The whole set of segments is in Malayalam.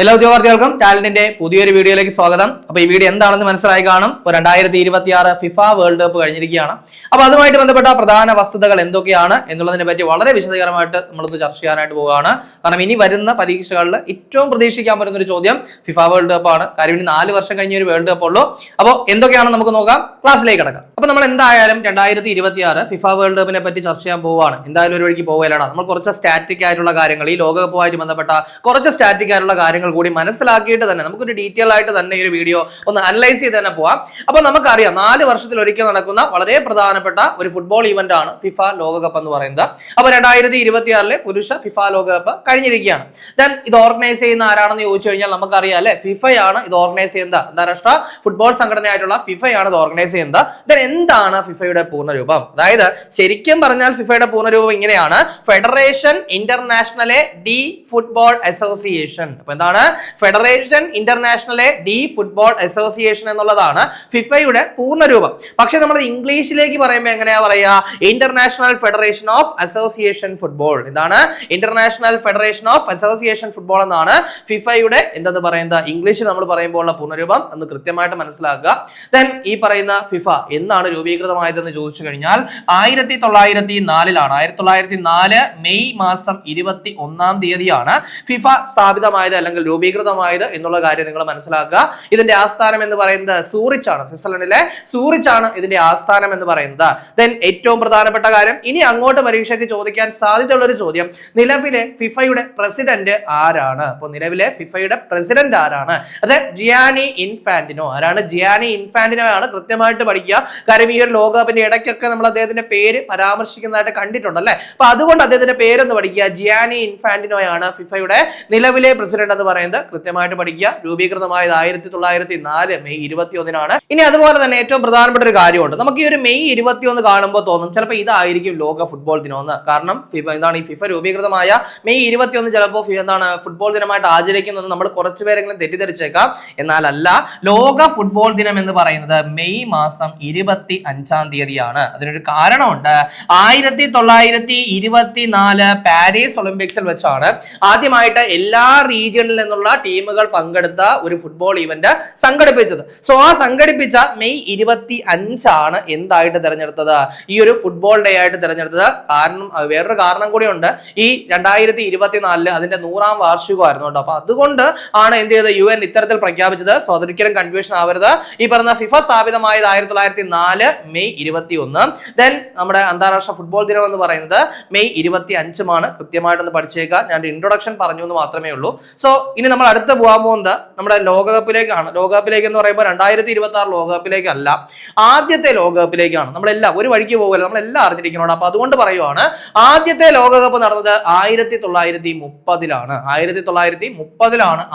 എല്ലാ ഉദ്യോഗാർത്ഥികൾക്കും ടാലന്റിന്റെ പുതിയൊരു വീഡിയോയിലേക്ക് സ്വാഗതം. അപ്പൊ ഈ വീഡിയോ എന്താണെന്ന് മനസ്സിലായി കാണും. ഇപ്പോൾ 2026 ഫിഫ വേൾഡ് കപ്പ് കഴിഞ്ഞിരിക്കുകയാണ്. അപ്പൊ അതുമായിട്ട് ബന്ധപ്പെട്ട പ്രധാന വസ്തുതകൾ എന്തൊക്കെയാണ് എന്നുള്ളതിനെ പറ്റി വളരെ വിശദീകരമായിട്ട് നമ്മളൊന്ന് ചർച്ച ചെയ്യാനായിട്ട് പോവുകയാണ്. കാരണം ഇനി വരുന്ന പരീക്ഷകളിൽ ഏറ്റവും പ്രതീക്ഷിക്കാൻ പറ്റുന്ന ഒരു ചോദ്യം ഫിഫ വേൾഡ് കപ്പ് ആണ്. കാര്യം ഇനി 4 വർഷം കഴിഞ്ഞ ഒരു വേൾഡ് കപ്പ് ഉള്ളൂ. അപ്പോൾ എന്തൊക്കെയാണെന്ന് നമുക്ക് നോക്കാം, ക്ലാസ്സിലേക്ക് കിടക്കാം. അപ്പൊ നമ്മൾ എന്തായാലും 2026 ഫിഫ വേൾഡ് കപ്പിനെ പറ്റി ചർച്ച ചെയ്യാൻ പോവുകയാണ്. എന്തായാലും ഒരു വഴിക്ക് പോവുകയാണ്. നമ്മൾ കുറച്ച് സ്റ്റാറ്റിക് ആയിട്ടുള്ള കാര്യങ്ങൾ, ഈ ലോകകപ്പുമായിട്ട് ബന്ധപ്പെട്ട കുറച്ച് സ്റ്റാറ്റിക് ആയിട്ടുള്ള കാര്യങ്ങൾ കൂടി മനസ്സിലാക്കിയിട്ട് തന്നെ നമുക്കൊരു ഡീറ്റെയിൽ ആയിട്ട് തന്നെ ഈ ഒരു വീഡിയോ ഒന്ന് അനലൈസ് ചെയ്ത് തന്നെ പോവാം. അപ്പൊ നമുക്കറിയാം 4 വർഷത്തിൽ ഒരിക്കൽ നടക്കുന്ന വളരെ പ്രധാനപ്പെട്ട ഒരു ഫുട്ബോൾ ഇവന്റ് ആണ് ഫിഫ ലോകകപ്പ് എന്ന് പറയുന്നത്. അപ്പൊ 2026 പുരുഷ ഫിഫ ലോകകപ്പ് കഴിഞ്ഞിരിക്കുകയാണ്. ദെൻ ഇത് ഓർഗനൈസ് ചെയ്യുന്ന ആരാണെന്ന് ചോദിച്ചു കഴിഞ്ഞാൽ നമുക്കറിയാം അല്ലെ, ഫിഫയാണ് ഇത് ഓർഗനൈസ് ചെയ്യുന്നത്. അന്താരാഷ്ട്ര ഫുട്ബോൾ സംഘടനയായിട്ടുള്ള ഫിഫയാണ് ഇത് ഓർഗനൈസ് ചെയ്യുന്നത്. ദെൻ എന്താണ് ഫിഫയുടെ പൂർണ്ണരൂപം? അതായത് ശരിക്കും പറഞ്ഞാൽ ഫിഫയുടെ പൂർണ്ണരൂപം ഇങ്ങനെയാണ്: Federation Internationale de Football Association. അപ്പൊ എന്താണ് Federation Internationale de Football Association എന്നുള്ളതാണ് ഫിഫയുടെ പൂർണ്ണരൂപം. പക്ഷെ നമ്മൾ ഇംഗ്ലീഷിലേക്ക് പറയുമ്പോൾ എങ്ങനെയാ പറയാ? International Federation of Association Football. എന്താണ് International Federation of Association Football എന്നാണ് ഫിഫയുടെ എന്തെന്ന് പറയുന്നത് ഇംഗ്ലീഷിൽ നമ്മൾ പറയുമ്പോൾ ഉള്ള പൂർണ്ണരൂപം എന്ന് കൃത്യമായിട്ട് മനസ്സിലാക്കുക. ദെൻ ഈ പറയുന്ന ഫിഫ എന്നാണ് രൂപീകൃതമായതെന്ന് ചോദിച്ചു കഴിഞ്ഞാൽ 1904 1904 മെയ് മാസം 21 തീയതിയാണ് ഫിഫ സ്ഥാപിതമായത് അല്ലെങ്കിൽ രൂപീകൃതമായത് എന്നുള്ള കാര്യം നിങ്ങൾ മനസ്സിലാക്കുക. ഇതിന്റെ ആസ്ഥാനം എന്ന് പറയുന്നത് സൂറിച്ച് ആണ്, സ്വിറ്റ്സർലൻഡിലെ സൂറിച്ച് ആണ് ഇതിന്റെ ആസ്ഥാനം എന്ന് പറയുന്നത്. ദെൻ ഏറ്റവും പ്രധാനപ്പെട്ട കാര്യം, ഇനി അങ്ങോട്ട് പരീക്ഷയ്ക്ക് ചോദിക്കാൻ സാധ്യതയുള്ള ഒരു ചോദ്യം, നിലവിലെ ഫിഫയുടെ പ്രസിഡന്റ് ആരാണ്? അപ്പൊ നിലവിലെ ഫിഫയുടെ പ്രസിഡന്റ് ആരാണ്? അത് ജിയാനി ഇൻഫാന്റിനോ. ആരാണ്? ജിയാനി ഇൻഫാന്റിനോ ആണ്. കൃത്യമായിട്ട് പഠിക്കുക. കാര്യം ഈ ഒരു ലോകകപ്പിന്റെ ഇടയ്ക്കൊക്കെ നമ്മൾ അദ്ദേഹത്തിന്റെ പേര് പരാമർശിക്കുന്നതായിട്ട് കണ്ടിട്ടുണ്ടല്ലേ. അപ്പൊ അതുകൊണ്ട് അദ്ദേഹത്തിന്റെ പേരൊന്ന് പഠിക്കുക. ജിയാനി ഇൻഫാന്റിനോ ആണ് ഫിഫയുടെ നിലവിലെ പ്രസിഡന്റ് എന്ന് പറയുന്നത്. കൃത്യമായിട്ട് പഠിക്കുക. രൂപീകൃതമായത് 1904 മെയ് 21. ഇനി അതുപോലെ തന്നെ ഏറ്റവും പ്രധാനപ്പെട്ട ഒരു കാര്യമുണ്ട്. നമുക്ക് ഈ ഒരു മെയ് 21 കാണുമ്പോൾ തോന്നും ചിലപ്പോൾ ഇതായിരിക്കും ലോക ഫുട്ബോൾ ദിനം എന്ന്. കാരണം എന്താണ് ഈ ഫിഫ രൂപീകൃതമായ മെയ് 21 ചിലപ്പോൾ എന്താണ് ഫുട്ബോൾ ദിനമായിട്ട് ആചരിക്കുന്നത് നമ്മൾ കുറച്ചുപേരെങ്കിലും തെറ്റിദ്ധരിച്ചേക്കാം. എന്നാൽ അല്ല, ലോക ഫുട്ബോൾ ദിനം എന്ന് പറയുന്നത് മെയ് മാസം 25 തീയതിയാണ്. അതിനൊരു കാരണമുണ്ട്. 1924 പാരീസ് ഒളിമ്പിക്സിൽ വെച്ചാണ് ആദ്യമായിട്ട് എല്ലാ റീജിയണിൽ നിന്നുള്ള ടീമുകൾ പങ്കെടുത്ത ഒരു ഫുട്ബോൾ ഇവന്റ് സംഘടിപ്പിച്ചത്. സോ ആ സംഘടിപ്പിച്ച മെയ് 25 എന്തായിട്ട് തിരഞ്ഞെടുത്തത്? ഈ ഒരു ഫുട്ബോൾ ഡേ ആയിട്ട് തിരഞ്ഞെടുത്തത്. കാരണം വേറൊരു കാരണം കൂടിയുണ്ട്. ഈ 2024 അതിന്റെ 100ാം വാർഷികമായിരുന്നു കേട്ടോ. അപ്പൊ അതുകൊണ്ട് ആണ് എന്ത് ചെയ്തത്? UN ഇത്തരത്തിൽ പ്രഖ്യാപിച്ചത്. സോ അതൊരിക്കലും കൺഫ്യൂഷൻ ആവരുത്. ഈ പറഞ്ഞ ഫിഫ സ്ഥാപിതമായത് 1904 മെയ് 21. ദെൻ നമ്മുടെ അന്താരാഷ്ട്ര ഫുട്ബോൾ ദിനം എന്ന് പറയുന്നത് മെയ് 25 കൃത്യമായിട്ടൊന്ന് പഠിച്ചേക്കുക. ഞാൻ ഇൻട്രൊഡക്ഷൻ പറഞ്ഞു എന്ന് മാത്രമേ ഉള്ളൂ. സോ ഇനി നമ്മൾ അടുത്ത് പോകാൻ പോകുന്നത് നമ്മുടെ ലോകകപ്പിലേക്കാണ്. ലോകകപ്പിലേക്ക് എന്ന് പറയുമ്പോൾ 2026 ലോകകപ്പിലേക്കല്ല, ആദ്യത്തെ ലോകകപ്പിലേക്കാണ്. നമ്മളെല്ലാം ഒരു വഴിക്ക് പോകില്ല, നമ്മളെല്ലാം അറിഞ്ഞിരിക്കണം. അപ്പൊ അതുകൊണ്ട് പറയുവാണ്, ആദ്യത്തെ ലോകകപ്പ് നടന്നത് 1930 1930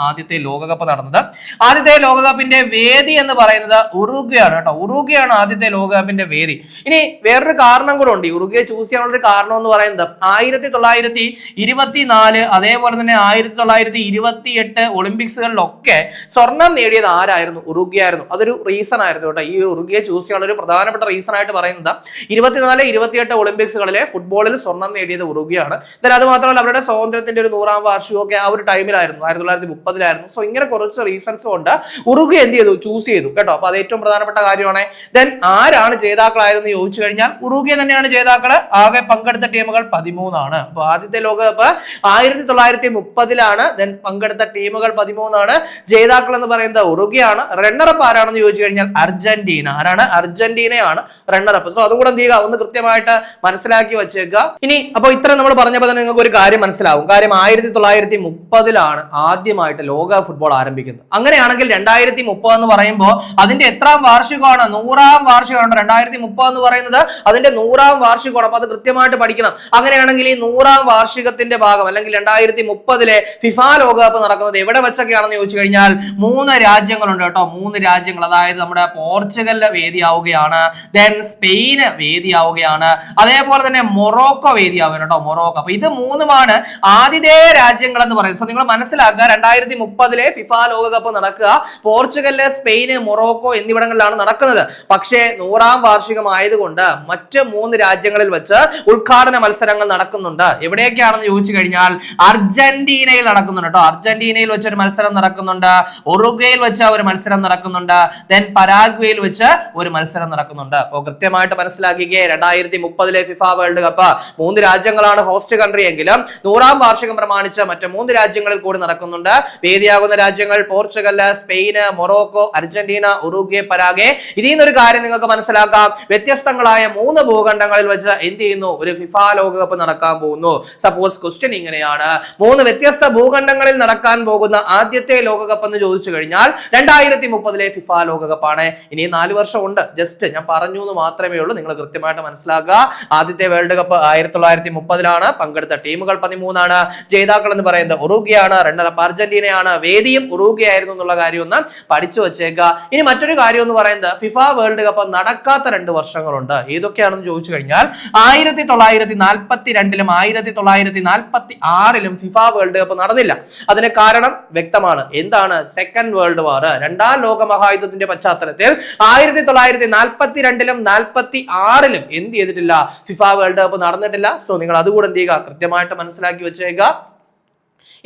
ആദ്യത്തെ ലോകകപ്പ് നടന്നത്. ആദ്യത്തെ ലോകകപ്പിന്റെ വേദി എന്ന് പറയുന്നത് ഉറുഗ്വേയാണ് കേട്ടോ. ഉറുഗ്വേയാണ് ആദ്യത്തെ ലോകകപ്പിന്റെ വേദി. ഇനി വേറൊരു കാരണം കൂടെ ഉണ്ട്. ഉറുഗ്വേ ചൂസ് ചെയ്യാനുള്ള ഒരു കാരണം എന്ന് പറയുന്നത് 1924 അതേപോലെ തന്നെ 1928 ഒളിമ്പിക്സുകളിലൊക്കെ സ്വർണം നേടിയത് ആരായിരുന്നു? ഉറുഗ്വേ ആയിരുന്നു. അതൊരു റീസൺ ആയിരുന്നു കേട്ടോ. ഈ ഉറുഗ്വേ ചൂസ് ചെയ്യാനുള്ള ഒരു പ്രധാനപ്പെട്ട റീസൺ ആയിട്ട് പറയുന്നത് 24, 28 ഒളിമ്പിക്സുകളിലെ ഫുട്ബോളിൽ സ്വർണം നേടിയത് ഉറുഗ്വേ ആണ്. അത് മാത്രമല്ല അവരുടെ സ്വാതന്ത്ര്യത്തിന്റെ ഒരു 100ാം വാർഷികമൊക്കെ ആ ഒരു ടൈമിലായിരുന്നു, 1930 സോ ഇങ്ങനെ കുറച്ച് റീസൺസ് കൊണ്ട് ഉറുഗ്വേ എന്ത് ചെയ്തു? ചൂസ് ചെയ്തു കേട്ടോ. അപ്പൊ അത് ഏറ്റവും പ്രധാനപ്പെട്ട കാര്യമാണ്. ദെൻ ആരാണ് ജേതാക്കളായതെന്ന് ചോദിച്ചു കഴിഞ്ഞാൽ ഉറുഗ്വേ തന്നെയാണ് ജേതാക്കള്. ആകെ പങ്കെടുത്ത ടീമുകൾ 13 ആണ്. അപ്പൊ ആദ്യത്തെ ലോകകപ്പ് 1930 ദെൻ പങ്കെടുത്ത ടീമുകൾ 13. ജേതാക്കൾ എന്ന് പറയുന്നത് ഉറുഗ്വേ ആണ്. റണ്ണറപ്പ് ആരാണെന്ന് ചോദിച്ചു കഴിഞ്ഞാൽ അർജന്റീന. ആരാണ്? അർജന്റീനയാണ് റണ്ണറപ്പ്. സോ അതും കൂടെ എന്ത് ചെയ്യുക, ഒന്ന് കൃത്യമായിട്ട് മനസ്സിലാക്കി വെച്ചേക്കുക. ഇനി അപ്പൊ ഇത്ര നമ്മൾ പറഞ്ഞപ്പോൾ തന്നെ നിങ്ങൾക്ക് ഒരു കാര്യം മനസ്സിലാവും. കാര്യം 1930 ആദ്യമായിട്ട് ലോക ഫുട്ബോൾ ആരംഭിക്കുന്നത്. അങ്ങനെയാണെങ്കിൽ 2030 എന്ന് പറയുമ്പോൾ അതിന്റെ എത്രാം വാർഷികമാണ്? 100ാം വാർഷികമാണ്. 2030 എന്ന് പറയുന്നത് അതിന്റെ 100ാം വാർഷികമാണ്. അപ്പൊ അത് കൃത്യമായിട്ട് പഠിക്കണം. അങ്ങനെയാണെങ്കിൽ ഈ 100ാം വാർഷികത്തിന്റെ ഭാഗം അല്ലെങ്കിൽ 2030 ഫിഫ ലോകകപ്പ് നടക്കുന്നത് എവിടെ വെച്ചൊക്കെയാണെന്ന് ചോദിച്ചു കഴിഞ്ഞാൽ 3 രാജ്യങ്ങളുണ്ട് കേട്ടോ. 3 രാജ്യങ്ങൾ, അതായത് നമ്മുടെ പോർച്ചുഗലിലെ വേദിയാവുകയാണ്, ദെൻ സ്പെയിന് വേദിയാവുകയാണ്, അതേപോലെ തന്നെ മൊറോക്കോ വേദിയാവുകയാണ് കേട്ടോ. മൊറോക്കോ. അപ്പൊ ഇത് 3 ആതിഥേയ രാജ്യങ്ങൾ എന്ന് പറയുന്നത്. സോ നിങ്ങൾ മനസ്സിലാക്കുക, 2030 ഫിഫ ലോകകപ്പ് നടക്കുക പോർച്ചുഗല്, സ്പെയിന്, മൊറോക്കോ എന്നിവിടങ്ങളിലാണ് നടക്കുന്നത്. പക്ഷേ 100ാം വാർഷികം ആയതുകൊണ്ട് മറ്റ് 3 രാജ്യങ്ങളിൽ വെച്ച് ഉദ്ഘാടന മത്സരങ്ങൾ നടക്കുന്നുണ്ട്. എവിടെയൊക്കെയാണെന്ന് ചോദിച്ചു കഴിഞ്ഞാൽ അർജന്റീനയിൽ നടക്കുന്നുണ്ട് കേട്ടോ. അർജന്റീനയിൽ വെച്ച് ഒരു മത്സരം നടക്കുന്നുണ്ട്, ഉറുഗ്വേയിൽ വെച്ച് ഒരു മത്സരം നടക്കുന്നുണ്ട്, ദെൻ പരാഗ്വേയിൽ വെച്ച് ഒരു മത്സരം നടക്കുന്നുണ്ട്. അപ്പോൾ കൃത്യമായിട്ട് മനസ്സിലാക്കിക്കേ 2030 ഫിഫ വേൾഡ് കപ്പ് 3 രാജ്യങ്ങളാണ് ഹോസ്റ്റ് കൺട്രി എങ്കിലും 100ാം വാർഷികം പ്രമാണിച്ച് മറ്റ് 3 രാജ്യങ്ങളിൽ കൂടി നടക്കുന്നുണ്ട്. വേദിയാകുന്ന രാജ്യങ്ങൾ Portugal, Spain, Morocco, Argentina, Uruguay, Paraguay. ഇതിൽ നിന്നൊരു കാര്യം നിങ്ങൾക്ക് മനസ്സിലാക്കാം, വ്യത്യസ്തങ്ങളായ 3 ഭൂഖണ്ഡങ്ങളിൽ വെച്ച് എന്ത് ചെയ്യുന്നു, ഒരു ഫിഫ ലോകകപ്പ് നടക്കാൻ പോകുന്നു. സപ്പോസ് ക്വസ്റ്റ്യൻ ഇങ്ങനെയാണ്, 3 വ്യത്യസ്ത ഭൂഖണ്ഡങ്ങളിൽ നടക്കാൻ പോകുന്ന ആദ്യത്തെ ലോകകപ്പ് എന്ന് ചോദിച്ചു കഴിഞ്ഞാൽ 2030 ഫിഫ ലോകകപ്പാണ്. ഇനി 4 വർഷം ഉണ്ട്, ജസ്റ്റ് ഞാൻ പറഞ്ഞു എന്ന് മാത്രമേ ഉള്ളൂ, നിങ്ങൾ കൃത്യമായിട്ട് മനസ്സിലാക്കുക. ആദ്യത്തെ വേൾഡ് കപ്പ് 1930 പങ്കെടുത്ത ടീമുകൾ 13 ജേതാക്കൾ എന്ന് പറയുന്നത് ഉറുഗ്വേ ആണ്, റണ്ണറപ്പ് അർജന്റീനയാണ്, വേദിയും ഉറുഗ്വേ ആയിരുന്നു എന്നുള്ള കാര്യം ഒന്ന് പഠിച്ചു വെച്ചേക്കുക. ഇനി മറ്റൊരു കാര്യം എന്ന് പറയുന്നത് ഫിഫ വേൾഡ് കപ്പ് നടക്കാത്ത 2 വർഷങ്ങളുണ്ട്. ഏതൊക്കെയാണെന്ന് ചോദിച്ചു കഴിഞ്ഞാൽ 1942 1946 ഫിഫ വേൾഡ് കപ്പ് നടന്നില്ല. അതിന് കാരണം വ്യക്തമാണ്. എന്താണ്? സെക്കൻഡ് വേൾഡ് വാർ, 2ാം ലോക മഹായുദ്ധത്തിന്റെ പശ്ചാത്തലത്തിൽ 1942 1946 എന്ത് ചെയ്തിട്ടില്ല, ഫിഫ വേൾഡ് കപ്പ് നടന്നിട്ടില്ല. സോ നിങ്ങൾ അതുകൂടെ എന്ത് ചെയ്യുക, കൃത്യമായിട്ട് മനസ്സിലാക്കി വെച്ചേക്കുക.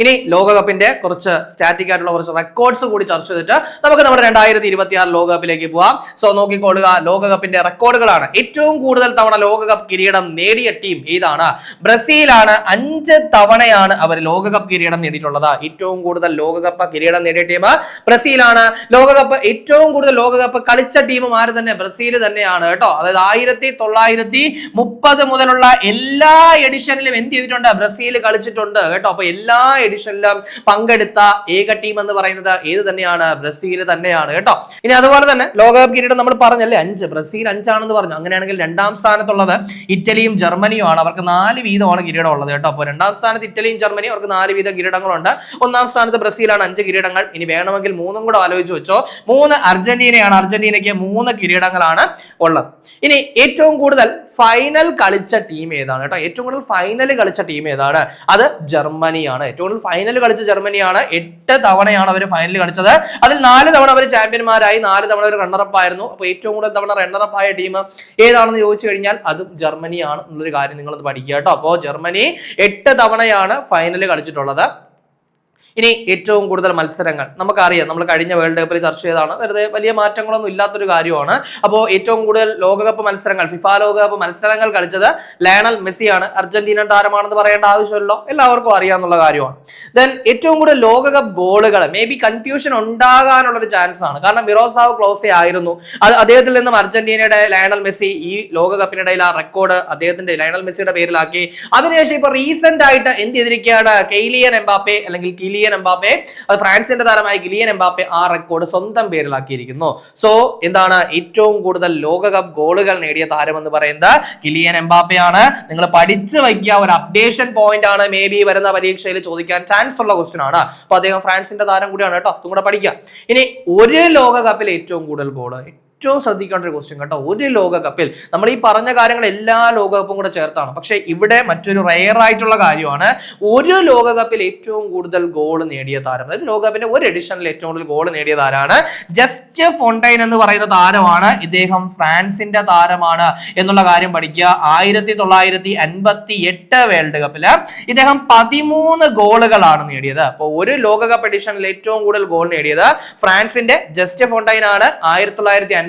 ഇനി ലോകകപ്പിന്റെ കുറച്ച് സ്റ്റാറ്റിക് ആയിട്ടുള്ള കുറച്ച് റെക്കോർഡ്സ് കൂടി ചർച്ച ചെയ്തിട്ട് നമുക്ക് നമ്മുടെ 2026 ലോകകപ്പിലേക്ക് പോവാം. സോ നോക്കിക്കൊള്ളുക, ലോകകപ്പിന്റെ റെക്കോർഡുകളാണ്. ഏറ്റവും കൂടുതൽ തവണ ലോകകപ്പ് കിരീടം നേടിയ ടീം ഏതാണ്? ബ്രസീലാണ്. 5 തവണയാണ് അവർ ലോകകപ്പ് കിരീടം നേടിയിട്ടുള്ളത്. ഏറ്റവും കൂടുതൽ ലോകകപ്പ് കിരീടം നേടിയ ടീം ബ്രസീലാണ്. ലോകകപ്പ് ഏറ്റവും കൂടുതൽ ലോകകപ്പ് കളിച്ച ടീമും ആര് തന്നെ? ബ്രസീൽ തന്നെയാണ് കേട്ടോ. അതായത് 1930 മുതലുള്ള എല്ലാ എഡിഷനിലും എന്ത് ചെയ്തിട്ടുണ്ട്? ബ്രസീൽ കളിച്ചിട്ടുണ്ട് കേട്ടോ. അപ്പൊ എല്ലാ എഡിഷനിലും പങ്കെടുത്ത ഏക ടീം എന്ന് പറയുന്നത് ഏത് തന്നെയാണ്? ബ്രസീൽ തന്നെയാണ് കേട്ടോ. ഇനി അതുപോലെ തന്നെ ലോകകപ്പ് കിരീടം നമ്മൾ പറഞ്ഞല്ലേ 5, ബ്രസീൽ 5 ആണെന്ന് പറഞ്ഞു. അങ്ങനെയാണെങ്കിൽ 2ാം സ്ഥാനത്തുള്ളത് ഇറ്റലിയും ജർമ്മനിയും ആണ്. അവർക്ക് 4 വീതമാണ് കിരീടം ഉള്ളത് കേട്ടോ. അപ്പോൾ 2ാം സ്ഥാനത്ത് ഇറ്റലിയും ജർമ്മനിയും, അവർക്ക് 4 വീതം കിരീടങ്ങളുണ്ട്. 1ാം സ്ഥാനത്ത് ബ്രസീലാണ് 5 കിരീടങ്ങൾ. ഇനി വേണമെങ്കിൽ 3 കൂടെ ആലോചിച്ച് വെച്ചോ. 3 അർജന്റീനയാണ്. അർജന്റീനയ്ക്ക് 3 കിരീടങ്ങളാണ് ഉള്ളത്. ഇനി ഏറ്റവും കൂടുതൽ ഫൈനൽ കളിച്ച ടീം ഏതാണ് കേട്ടോ? ഏറ്റവും കൂടുതൽ ഫൈനൽ കളിച്ച ടീം ഏതാണ്? അത് ജർമ്മനിയാണ്. ഏറ്റവും കൂടുതൽ ഫൈനൽ കളിച്ച ജർമ്മനിയാണ്. 8 തവണയാണ് അവർ ഫൈനൽ കളിച്ചത്. അതിൽ 4 തവണ അവർ ചാമ്പ്യന്മാരായി, 4 തവണ അവർ റണ്ണറപ്പ് ആയിരുന്നു. അപ്പൊ ഏറ്റവും കൂടുതൽ തവണ റണ്ണറപ്പ് ആയ ടീം ഏതാണെന്ന് ചോദിച്ചു കഴിഞ്ഞാൽ അതും ജർമ്മനിയാണ് എന്നുള്ളൊരു കാര്യം നിങ്ങൾ പഠിക്കുക കേട്ടോ. അപ്പോൾ ജർമ്മനി 8 തവണയാണ് ഫൈനൽ കളിച്ചിട്ടുള്ളത്. ഇനി ഏറ്റവും കൂടുതൽ മത്സരങ്ങൾ നമുക്കറിയാം, നമ്മൾ കഴിഞ്ഞ വേൾഡ് കപ്പിൽ ചർച്ച ചെയ്തതാണ്, വെറുതെ വലിയ മാറ്റങ്ങളൊന്നും ഇല്ലാത്തൊരു കാര്യമാണ്. അപ്പോൾ ഏറ്റവും കൂടുതൽ ലോകകപ്പ് മത്സരങ്ങൾ, ഫിഫ ലോകകപ്പ് മത്സരങ്ങൾ കളിച്ചത് ലയണൽ മെസ്സിയാണ്. അർജന്റീനൻ താരമാണെന്ന് പറയേണ്ട ആവശ്യമില്ലല്ലോ, എല്ലാവർക്കും അറിയാവുന്ന കാര്യമാണ്. ദെൻ ഏറ്റവും കൂടുതൽ ലോകകപ്പ് ഗോളുകൾ, മേ ബി കൺഫ്യൂഷൻ ഉണ്ടാകാനുള്ള ഒരു ചാൻസ് ആണ്. കാരണം മിറോസ്ലാവ് ക്ലോസെ ആയിരുന്നു, അദ്ദേഹത്തിൽ നിന്നും അർജന്റീനയുടെ ലയണൽ മെസ്സി ഈ ലോകകപ്പിനിടയിൽ ആ റെക്കോർഡ് അദ്ദേഹത്തിന്റെ ലയണൽ മെസ്സിയുടെ പേരിലാക്കി. അതിനുശേഷം ഇപ്പൊ റീസെന്റ് ആയിട്ട് എന്ത് ചെയ്തിരിക്കുകയാണ്? കിലിയൻ എംബാപ്പെ അല്ലെങ്കിൽ കിലിയൻ എംബാപ്പെ, അത് ഫ്രാൻസിന്റെ താരമായ കിലിയൻ എംബാപ്പെ ആ റെക്കോർഡ് സ്വന്തം പേരിലാക്കിയിരിക്കുന്നു. സോ എന്താണ്? ഏറ്റവും കൂടുതൽ ലോകകപ്പ് ഗോളുകൾ നേടിയ താരം എന്ന് പറയുന്നത് കിലിയൻ എംബാപ്പയാണ്. നിങ്ങൾ പഠിച്ചു വയ്ക്കുക, ഒരു അപ്ഡേഷൻ പോയിന്റ് ആണ്. മേ ബി വരുന്ന പരീക്ഷയിൽ ചോദിക്കാൻ ചാൻസ് ഉള്ള ക്വസ്റ്റ്യൻ ആണ്. അപ്പൊ അദ്ദേഹം ഫ്രാൻസിന്റെ താരം കൂടിയാണ് കേട്ടോ. അതും കൂടെ പഠിക്കുക. ഇനി ഒരു ലോകകപ്പിൽ ഏറ്റവും കൂടുതൽ ഗോള്, ഏറ്റവും ശ്രദ്ധിക്കേണ്ട ഒരു ക്വസ്റ്റ്യൻ കേട്ടോ. ഒരു ലോകകപ്പിൽ, നമ്മൾ ഈ പറഞ്ഞ കാര്യങ്ങൾ എല്ലാ ലോകകപ്പും കൂടെ ചേർത്താണ്, പക്ഷെ ഇവിടെ മറ്റൊരു റെയർ ആയിട്ടുള്ള കാര്യമാണ്. ഒരു ലോകകപ്പിൽ ഏറ്റവും കൂടുതൽ ഗോൾ നേടിയ താരം, അതായത് ലോകകപ്പിന്റെ ഒരു എഡിഷനിൽ ഏറ്റവും കൂടുതൽ ഗോൾ നേടിയ താരമാണ് ജസ്റ്റ് ഫോണ്ടൈൻ എന്ന് പറയുന്ന താരമാണ്. ഇദ്ദേഹം ഫ്രാൻസിന്റെ താരമാണ് എന്നുള്ള കാര്യം പഠിക്കുക. 1958 വേൾഡ് കപ്പില് ഇദ്ദേഹം 13 ഗോളുകളാണ് നേടിയത്. അപ്പോൾ ഒരു ലോകകപ്പ് എഡിഷനിൽ ഏറ്റവും കൂടുതൽ ഗോൾ നേടിയത് ഫ്രാൻസിന്റെ ജസ്റ്റ് ഫോണ്ടൈൻ ആണ്. 1958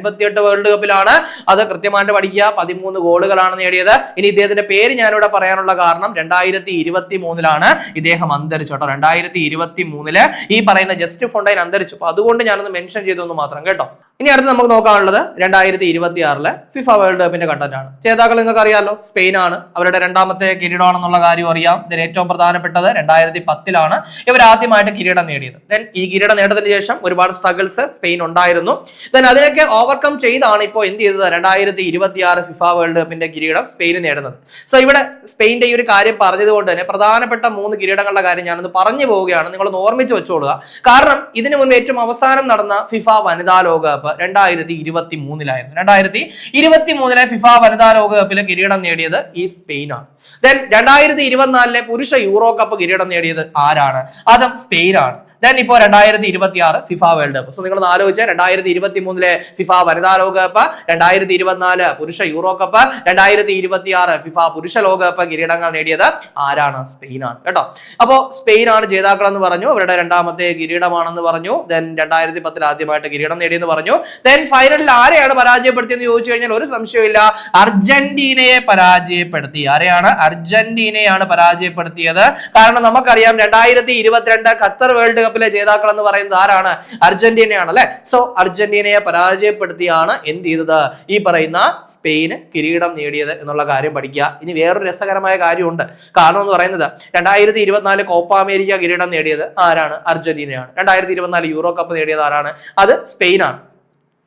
വേൾഡ് കപ്പിലാണ്. അത് കൃത്യമായിട്ട് പഠിക്കുക. 13 ഗോളുകളാണ് നേടിയത്. ഇനി ഇദ്ദേഹത്തിന്റെ പേര് ഞാനിവിടെ പറയാനുള്ള കാരണം 2023 ഇദ്ദേഹം അന്തരിച്ചു കേട്ടോ. 2023 ഈ പറയുന്ന ജസ്റ്റ് ഫോണ്ടൈൻ അന്തരിച്ചു. അപ്പൊ അതുകൊണ്ട് ഞാനൊന്ന് മെൻഷൻ ചെയ്തെന്ന് മാത്രം കേട്ടോ. ഇനി അടുത്ത് നമുക്ക് നോക്കാനുള്ളത് 2026 ഫിഫ വേൾഡ് കപ്പിന്റെ കണ്ടന്റ് ആണ്. ജേതാക്കൾ നിങ്ങൾക്ക് അറിയാമല്ലോ, സ്പെയിൻ ആണ്. അവരുടെ 2ാമത്തെ കിരീടമാണെന്നുള്ള കാര്യം അറിയാം. ഇതിന് ഏറ്റവും പ്രധാനപ്പെട്ടത് 2010 ഇവർ ആദ്യമായിട്ട് കിരീടം നേടിയത്. ദെൻ ഈ കിരീടം നേടിയതിനു ശേഷം ഒരുപാട് സ്ട്രഗിൾസ് സ്പെയിൻ ഉണ്ടായിരുന്നു. ദെൻ അതിനൊക്കെ ഓവർകം ചെയ്താണ് ഇപ്പോൾ എന്ത് ചെയ്തത്? 2026 ഫിഫ വേൾഡ് കപ്പിന്റെ കിരീടം സ്പെയിൻ നേടുന്നത്. സോ ഇവിടെ സ്പെയിന്റെ ഈ ഒരു കാര്യം പറഞ്ഞതുകൊണ്ട് തന്നെ പ്രധാനപ്പെട്ട 3 കിരീടങ്ങളുടെ കാര്യം ഞാനൊന്ന് പറഞ്ഞു പോവുകയാണ്. നിങ്ങളൊന്ന് ഓർമ്മിച്ച് വെച്ചോളുക. കാരണം ഇതിനു മുൻപ് ഏറ്റവും അവസാനം നടന്ന ഫിഫ വനിതാ ലോകകപ്പ് 2023 2023 ഫിഫ വനിതാ ലോകകപ്പിലെ കിരീടം നേടിയത് ഈ സ്പെയിനാണ്. ദെൻ 2024 പുരുഷ യൂറോ കപ്പ് കിരീടം നേടിയത് ആരാണ്? അതും സ്പെയിനാണ്. ദെൻ ഇപ്പോൾ 2026 ഫിഫ വേൾഡ് കപ്പ്. സോ നിങ്ങൾ ആലോചിച്ച 2023 ഫിഫ വനിതാ ലോകകപ്പ്, 2024 പുരുഷ യൂറോ കപ്പ്, 2026 ഫിഫ പുരുഷ ലോകകപ്പ് കിരീടങ്ങൾ നേടിയത് ആരാണ്? സ്പെയിനാണ് കേട്ടോ. അപ്പോ സ്പെയിനാണ് ജേതാക്കൾ എന്ന് പറഞ്ഞു, അവരുടെ രണ്ടാമത്തെ കിരീടമാണെന്ന് പറഞ്ഞു. ദെൻ 2010 ആദ്യമായിട്ട് കിരീടം നേടിയെന്ന് പറഞ്ഞു. ദെൻ ഫൈനലിൽ ആരെയാണ് പരാജയപ്പെടുത്തിയെന്ന് ചോദിച്ചു കഴിഞ്ഞാൽ ഒരു സംശയമില്ല, അർജന്റീനയെ പരാജയപ്പെടുത്തി. ആരെയാണ്? അർജന്റീനയാണ് പരാജയപ്പെടുത്തിയത്. കാരണം നമുക്കറിയാം 2022 ഖത്തർ വേൾഡ് കപ്പിലെ ജേതാക്കൾ എന്ന് പറയുന്നത് ആരാണ്? അർജന്റീനയാണ് അല്ലെ. സോ അർജന്റീനയെ പരാജയപ്പെടുത്തിയാണ് എന്ത് ചെയ്തത്? ഈ പറയുന്ന സ്പെയിന് കിരീടം നേടിയത് എന്നുള്ള കാര്യം പഠിക്കുക. ഇനി വേറൊരു രസകരമായ കാര്യമുണ്ട്. കാരണം എന്ന് പറയുന്നത് 2024 കോപ്പ അമേരിക്ക കിരീടം നേടിയത് ആരാണ്? അർജന്റീനയാണ്. 2024 യൂറോ കപ്പ് നേടിയത് ആരാണ്? അത് സ്പെയിനാണ്.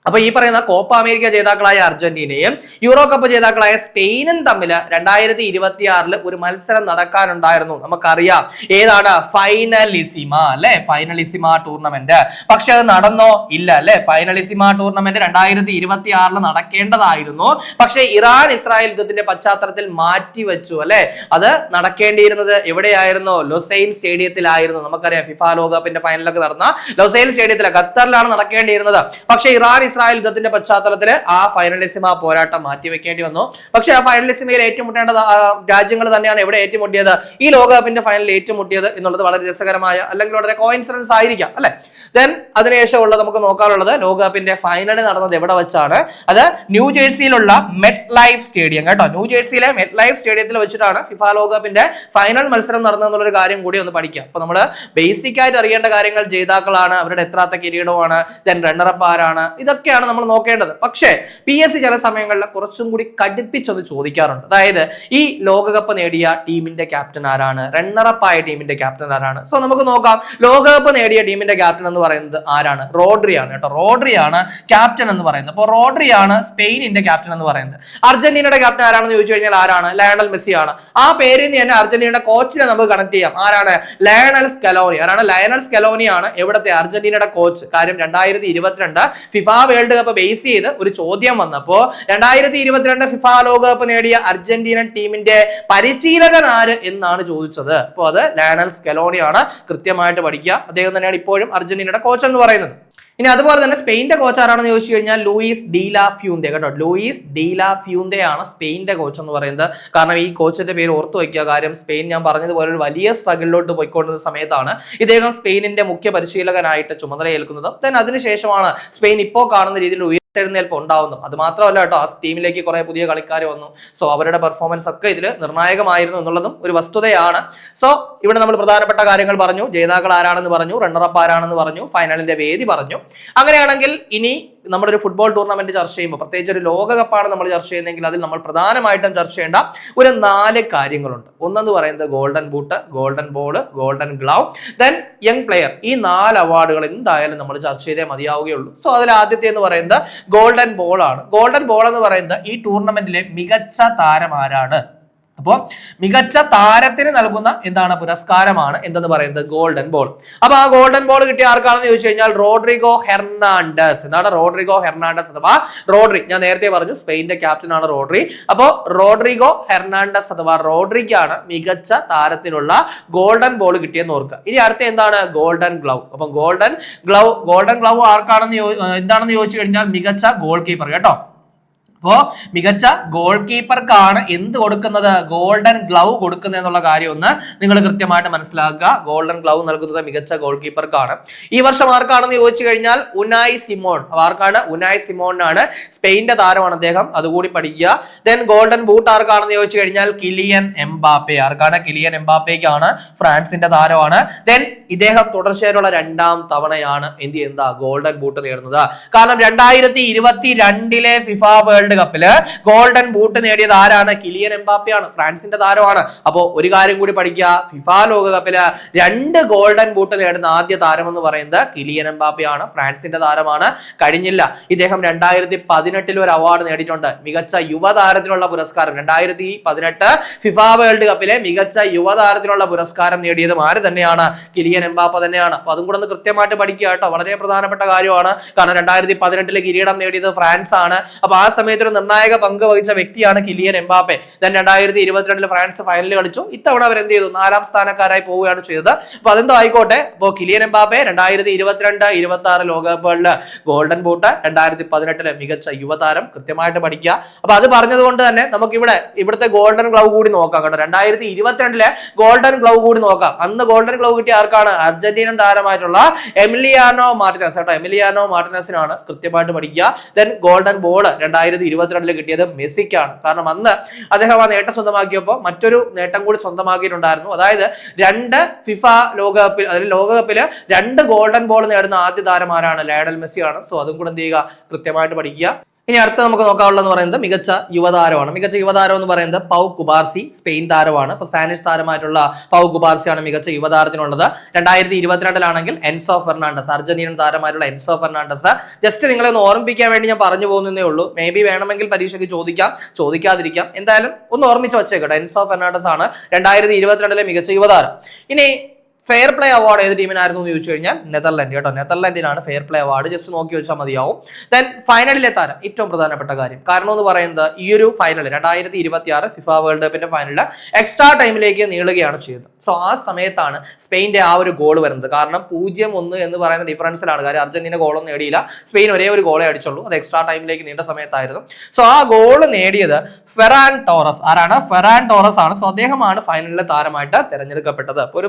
അപ്പൊ ഈ പറയുന്ന കോപ്പ അമേരിക്ക ജേതാക്കളായ അർജന്റീനയും യൂറോ കപ്പ് ജേതാക്കളായ സ്പെയിനും തമ്മിൽ 2026 ഒരു മത്സരം നടക്കാനുണ്ടായിരുന്നു. നമുക്കറിയാം ഏതാണ്? ഫൈനലിസിമ അല്ലെ, ഫൈനലിസിമ ടൂർണമെന്റ്. പക്ഷെ അത് നടന്നോ? ഇല്ല അല്ലെ. Finalissima tournament 2026 നടക്കേണ്ടതായിരുന്നു. പക്ഷെ ഇറാൻ ഇസ്രായേൽ യുദ്ധത്തിന്റെ പശ്ചാത്തലത്തിൽ മാറ്റിവെച്ചു അല്ലെ. അത് നടക്കേണ്ടിയിരുന്നത് എവിടെയായിരുന്നു? ലൊസൈൽ സ്റ്റേഡിയത്തിലായിരുന്നു. നമുക്കറിയാം ഫിഫ ലോകകപ്പിന്റെ ഫൈനലൊക്കെ നടന്ന ലൊസൈൽ സ്റ്റേഡിയത്തിൽ ഖത്തറിലാണ് നടക്കേണ്ടിയിരുന്നത്. പക്ഷെ ഇറാൻ ഇസ്രായേൽ യുദ്ധത്തിന്റെ പശ്ചാത്തലത്തിൽ ആ ഫൈനലിസിമ പോരാട്ടം മാറ്റിവെക്കേണ്ടി വന്നു. പക്ഷെ ആ ഫൈനലിസിമയിൽ ഏറ്റുമുട്ടേണ്ട രാജ്യങ്ങൾ തന്നെയാണ് എവിടെ ഏറ്റുമുട്ടിയത്? ഈ ലോകകപ്പിന്റെ ഫൈനലിൽ ഏറ്റുമുട്ടിയത് എന്നുള്ളത് വളരെ രസകരമായ അല്ലെങ്കിൽ വളരെ കോയിൻസിഡൻസ് ആയിരിക്കാം അല്ലെ. ദെൻ അതിനുശേഷമുള്ള നമുക്ക് നോക്കാനുള്ളത് ലോകകപ്പിന്റെ ഫൈനൽ നടന്നത് എവിടെ വെച്ചാണ്? അത് ന്യൂജേഴ്സിയിലുള്ള മെറ്റ് ലൈഫ് സ്റ്റേഡിയം കേട്ടോ. ന്യൂജേഴ്സിയിലെ മെറ്റ് ലൈഫ് സ്റ്റേഡിയത്തിൽ വെച്ചിട്ടാണ് ഫിഫ ലോകകപ്പിന്റെ ഫൈനൽ മത്സരം നടന്നതെന്നുള്ളൊരു കാര്യം കൂടി ഒന്ന് പഠിക്കാം. അപ്പൊ നമ്മൾ ബേസിക് ആയിട്ട് അറിയേണ്ട കാര്യങ്ങൾ ജേതാക്കളാണ്, അവരുടെ എത്രാത്ത കിരീടമാണ്, ദെൻ റണ്ണറപ്പ് ആരാണ്, ഇതൊക്കെയാണ് നമ്മൾ നോക്കേണ്ടത്. പക്ഷേ PSC ചില സമയങ്ങളിൽ കുറച്ചും കൂടി കടുപ്പിച്ചൊന്ന് ചോദിക്കാറുണ്ട്. അതായത് ഈ ലോകകപ്പ് നേടിയ ടീമിന്റെ ക്യാപ്റ്റൻ ആരാണ്? റണ്ണറപ്പ് ആയ ടീമിന്റെ ക്യാപ്റ്റൻ ആരാണ്? സോ നമുക്ക് നോക്കാം. ലോകകപ്പ് നേടിയ ടീമിന്റെ ക്യാപ്റ്റൻ എന്ന് പറയുന്നത് ആരാണ്? റോഡ്രിയാണ് കേട്ടോ. റോഡ്രിയാണ് ക്യാപ്റ്റൻ എന്ന് പറയുന്നത്. അപ്പോൾ റോഡ്രിയാണ് സ്പെയിനിന്റെ ക്യാപ്റ്റൻ എന്ന് പറയുന്നത്. അർജന്റീനയുടെ ക്യാപ്റ്റൻ ആരാണെന്ന് ചോദിച്ചു കഴിഞ്ഞാൽ ആരാണ്? ലയണൽ മെസ്സി ആണ്. ആ പേരിൽ നിന്ന് തന്നെ അർജന്റീനയുടെ കോച്ചിനെ നമുക്ക് കണക്ട് ചെയ്യാം. ആരാണ്? Lionel Scaloni. ആരാണ്? ലയണൽ സ്കലോനി ആണ് എവിടത്തെ അർജന്റീനയുടെ കോച്ച്. കാര്യം 2022 ഫിഫ വേൾഡ് കപ്പ് ബേസ് ചെയ്ത് ഒരു ചോദ്യം വന്നപ്പോ 2022 ഫിഫ ലോകകപ്പ് നേടിയ അർജന്റീനൻ ടീമിന്റെ പരിശീലകൻ ആര് എന്നാണ് ചോദിച്ചത്. അപ്പോൾ അത് ലയണൽ സ്കലോണിയാണ്. കൃത്യമായിട്ട് പഠിക്കുക. അദ്ദേഹം തന്നെയാണ് ഇപ്പോഴും അർജന്റീനയുടെ കോച്ച് എന്ന് പറയുന്നത്. ഇനി അതുപോലെ തന്നെ സ്പെയിന്റെ കോച്ച് ആരാണെന്ന് ചോദിച്ചു കഴിഞ്ഞാൽ ലൂയിസ് ഡി ലാ ഫ്യൂന്തെ കേട്ടോ. ലൂയിസ് ഡി ലാ ഫ്യൂന്തെ ആണ് സ്പെയിന്റെ കോച്ച് എന്ന് പറയുന്നത്. കാരണം ഈ കോച്ചിന്റെ പേര് ഓർത്തു വയ്ക്കുക. കാര്യം സ്പെയിൻ ഞാൻ പറഞ്ഞതുപോലെ ഒരു വലിയ സ്ട്രഗിളിലോട്ട് പോയിക്കൊണ്ടിരുന്ന സമയത്താണ് ഇദ്ദേഹം സ്പെയിനിന്റെ മുഖ്യ പരിശീലകനായിട്ട് ചുമതലയേൽക്കുന്നത്. ദെൻ അതിനുശേഷമാണ് സ്പെയിൻ ഇപ്പോൾ കാണുന്ന രീതിയിൽ എഴുന്നേൽപ്പ് ഉണ്ടാവുന്നു. അത് മാത്രമല്ല കേട്ടോ, ആ ടീമിലേക്ക് കുറെ പുതിയ കളിക്കാർ വന്നു. സോ അവരുടെ പെർഫോമൻസ് ഒക്കെ ഇതിൽ നിർണായകമായിരുന്നു എന്നുള്ളതും ഒരു വസ്തുതയാണ്. സോ ഇവിടെ നമ്മൾ പ്രധാനപ്പെട്ട കാര്യങ്ങൾ പറഞ്ഞു. ജേതാക്കൾ ആരാണെന്ന് പറഞ്ഞു, റണ്ണറപ്പ് ആരാണെന്ന് പറഞ്ഞു, ഫൈനലിന്റെ വേദി പറഞ്ഞു. അങ്ങനെയാണെങ്കിൽ ഇനി നമ്മളൊരു ഫുട്ബോൾ ടൂർണമെന്റ് ചർച്ച ചെയ്യുമ്പോൾ, പ്രത്യേകിച്ച് ഒരു ലോകകപ്പാണ് നമ്മൾ ചർച്ച ചെയ്യുന്നതെങ്കിൽ അതിൽ നമ്മൾ പ്രധാനമായിട്ടും ചർച്ച ചെയ്യേണ്ട ഒരു 4 കാര്യങ്ങളുണ്ട്. ഒന്നെന്ന് പറയുന്നത് golden boot, golden ball, golden glove, then young player. ഈ 4 അവാർഡുകൾ എന്തായാലും നമ്മൾ ചർച്ച ചെയ്തേ മതിയാവുകയുള്ളൂ. സോ അതിൽ ആദ്യത്തെ എന്ന് പറയുന്നത് ഗോൾഡൻ ബോൾ ആണ്. ഗോൾഡൻ ബോൾ എന്ന് പറയുന്നത് ഈ ടൂർണമെന്റിലെ മികച്ച താരം ആരാണ്? അപ്പോൾ മികച്ച താരത്തിന് നൽകുന്ന എന്താണ് പുരസ്കാരമാണ് എന്തെന്ന് പറയുന്നത്? Golden ball. അപ്പൊ ആ ഗോൾഡൻ ബോൾ കിട്ടിയ ആർക്കാണെന്ന് ചോദിച്ചു കഴിഞ്ഞാൽ റോഡ്രിഗോ ഹെർണാണ്ടസ്. എന്താണ് റോഡ്രിഗോ ഹെർണാണ്ടസ് അഥവാ റോഡ്രി? ഞാൻ നേരത്തെ പറഞ്ഞു സ്പെയിന്റെ ക്യാപ്റ്റൻ ആണ് റോഡ്രി. അപ്പോ റോഡ്രിഗോ ഹെർണാണ്ടസ് അഥവാ റോഡ്രിക്കാണ് മികച്ച താരത്തിനുള്ള ഗോൾഡൻ ബോൾ കിട്ടിയെന്ന് ഓർക്കുക. ഇനി അടുത്ത എന്താണ്? Golden glove. അപ്പൊ ഗോൾഡൻ ഗ്ലൗ ആർക്കാണെന്ന് എന്താണെന്ന് ചോദിച്ചു കഴിഞ്ഞാൽ മികച്ച ഗോൾ കീപ്പർ കേട്ടോ. അപ്പോ മികച്ച ഗോൾ കീപ്പർക്കാണ് എന്ത് കൊടുക്കുന്നത്? ഗോൾഡൻ ഗ്ലൗ കൊടുക്കുന്നത് എന്നുള്ള കാര്യം ഒന്ന് നിങ്ങൾ കൃത്യമായിട്ട് മനസ്സിലാക്കുക. ഗോൾഡൻ ഗ്ലൗ നൽകുന്നത് മികച്ച ഗോൾ കീപ്പർക്കാണ്. ഈ വർഷം ആർക്കാണെന്ന് ചോദിച്ചു കഴിഞ്ഞാൽ ഉനായ് സിമോൺ. ആർക്കാണ്? ഉനായ് സിമോണിനാണ്. സ്പെയിന്റെ താരമാണ് അദ്ദേഹം, അതുകൂടി പഠിക്കുക. ദെൻ ഗോൾഡൻ ബൂട്ട് ആർക്കാണെന്ന് ചോദിച്ചു കഴിഞ്ഞാൽ കിലിയൻ എംബാപ്പെ. ആർക്കാണ്? കിലിയൻ എംബാപ്പയ്ക്കാണ്. ഫ്രാൻസിന്റെ താരമാണ്. ദെൻ ഇദ്ദേഹം തുടർച്ചയായിട്ടുള്ള 2ാം തവണയാണ് എന്ത് ചെയ്യുന്നത്? ഗോൾഡൻ ബൂട്ട് നേടുന്നത്. കാരണം 2022 ഫിഫ വേൾഡ് കപ്പില് ഗോൾഡൻ ബൂട്ട് നേടിയത് ആരാണ്? കിലിയൻ എംബാപ്പയാണ്, ഫ്രാൻസിന്റെ താരമാണ്. അപ്പോ ഒരു കാര്യം കൂടി പഠിക്കുക. ഫിഫ ലോകകപ്പില് 2 ഗോൾഡൻ ബൂട്ട് നേടുന്ന ആദ്യ താരം എന്ന് പറയുന്നത് കിലിയൻ എംബാപ്പയാണ്, ഫ്രാൻസിന്റെ താരമാണ്. കഴിഞ്ഞില്ല, ഇദ്ദേഹം 2018 ഒരു അവാർഡ് നേടിയിട്ടുണ്ട്, മികച്ച യുവതാരത്തിനുള്ള പുരസ്കാരം. 2018 ഫിഫ വേൾഡ് കപ്പിലെ മികച്ച യുവതാരത്തിനുള്ള പുരസ്കാരം നേടിയതും ആര് തന്നെയാണ്? കിലിയൻ എംബാപ്പ തന്നെയാണ്. അപ്പൊ അതും കൂടെ ഒന്ന് കൃത്യമായിട്ട് പഠിക്കുക കേട്ടോ. വളരെ പ്രധാനപ്പെട്ട കാര്യമാണ്. കാരണം 2018 കിരീടം നേടിയത് ഫ്രാൻസ് ആണ്. അപ്പൊ ആ സമയത്ത് സമയത്ത് ഒരു നിർണായക പങ്ക് വഹിച്ച വ്യക്തിയാണ് കിലിയൻ എംബാപ്പെ. ദെൻ 2022 ഫ്രാൻസ് ഫൈനലിൽ കളിച്ചു. ഇത്തവണ അവർ എന്ത് ചെയ്തു? 4ാം സ്ഥാനക്കാരായി പോവുകയാണ് ചെയ്തത്. അപ്പൊ അതെന്തോ ആയിക്കോട്ടെ. അപ്പോൾ കിലിയൻ എംബാപ്പെ 2022-26 ലോകകപ്പുകളിൽ ഗോൾഡൻ ബൂട്ട്, 2018 മികച്ച യുവതാരം, കൃത്യമായിട്ട് പഠിക്കുക. അപ്പൊ അത് പറഞ്ഞത് കൊണ്ട് തന്നെ നമുക്ക് ഇവിടുത്തെ ഗോൾഡൻ ഗ്ലൗ കൂടി നോക്കാം കേട്ടോ. 2022 ഗോൾഡൻ ഗ്ലൗ കൂടി നോക്കാം. അന്ന് ഗോൾഡൻ ഗ്ലൗ കിട്ടിയ ആർക്കാണ്? അർജന്റീനൻ താരമായിട്ടുള്ള എമിലിയാനോ മാർട്ടിനസ് കേട്ടോ. എമിലിയാനോ മാർട്ടിനസിനാണ്, കൃത്യമായിട്ട് പഠിക്കുക. ദെൻ ഗോൾഡൻ ബോൾ 2022 കിട്ടിയത് മെസ്സിക്കാണ്. കാരണം അന്ന് അദ്ദേഹം ആ നേട്ടം സ്വന്തമാക്കിയപ്പോൾ മറ്റൊരു നേട്ടം കൂടി സ്വന്തമാക്കിയിട്ടുണ്ടായിരുന്നു. അതായത് 2 ഫിഫ ലോകകപ്പിൽ, അതായത് ലോകകപ്പില് 2 ഗോൾഡൻ ബോൾ നേടുന്ന ആദ്യ താരം ആരാണ്? ലയണൽ മെസ്സിയാണ്. സോ അതും കൂടെ എന്ത് ചെയ്യുക? കൃത്യമായിട്ട് പഠിക്കുക. ഇനി അടുത്ത നമുക്ക് നോക്കാനുള്ളതെന്ന് പറയുന്നത് മികച്ച യുവതാരമാണ്. മികച്ച യുവതാരം എന്ന് പറയുന്നത് പൗ കുബാർസി, സ്പെയിൻ താരമാണ്. ഇപ്പൊ സ്പാനിഷ് താരമായിട്ടുള്ള പൗ കുബാർസിയാണ് മികച്ച യുവതാരത്തിനുള്ളത്. 2022 എൻസോ ഫെർണാണ്ടസ്, അർജന്റീനൻ താരമായിട്ടുള്ള എൻസോ ഫെർണാണ്ടസ്. ജസ്റ്റ് നിങ്ങളെ ഒന്ന് ഓർമ്മിപ്പിക്കാൻ വേണ്ടി ഞാൻ പറഞ്ഞു പോകുന്നേ ഉള്ളൂ. മേ ബി വേണമെങ്കിൽ പരീക്ഷയ്ക്ക് ചോദിക്കാം, ചോദിക്കാതിരിക്കാം. എന്തായാലും ഒന്ന് ഓർമ്മിച്ച് വെച്ചേക്കട്ടെ. എൻസോ ഫെർണാണ്ടസ് ആണ് 2022 മികച്ച യുവതാരം. ഇനി ഫെയർ പ്ലേ അവാർഡ് ഏത് ടീമിനായിരുന്നു എന്ന് ചോദിച്ചു കഴിഞ്ഞാൽ നെതർലൻഡ് കേട്ടോ. നെതർലൻഡിനാണ് ഫെയർ പ്ലേ അവാർഡ്. ജസ്റ്റ് നോക്കി വെച്ചാൽ മതിയാവും. ദെൻ ഫൈനലിലെ താരം, ഏറ്റവും പ്രധാനപ്പെട്ട കാര്യം. കാരണം എന്ന് പറയുന്നത് ഈ ഒരു ഫൈനൽ 2026 ഫിഫ വേൾഡ് കപ്പിന്റെ ഫൈനലിൽ എക്സ്ട്രാ ടൈമിലേക്ക് നീളുകയാണ് ചെയ്തത്. സോ ആ സമയത്താണ് സ്പെയിന്റെ ആ ഒരു ഗോൾ വരുന്നത്. കാരണം 0-1 എന്ന് പറയുന്ന ഡിഫറൻസിലാണ്. കാര്യം അർജന്റീന ഗോളൊന്നും നേടിയില്ല, സ്പെയിൻ ഒരേ ഒരു ഗോളേ അടിച്ചുള്ളൂ. അത് എക്സ്ട്രാ ടൈമിലേക്ക് നീണ്ട സമയത്തായിരുന്നു. സോ ആ ഗോൾ നേടിയത് ഫെറാൻ ടോറസ്. ആരാണ്? ഫെറാൻ ടോറസ് ആണ്. സോ അദ്ദേഹമാണ് ഫൈനലിലെ താരമായിട്ട് തെരഞ്ഞെടുക്കപ്പെട്ടത്. ഒരു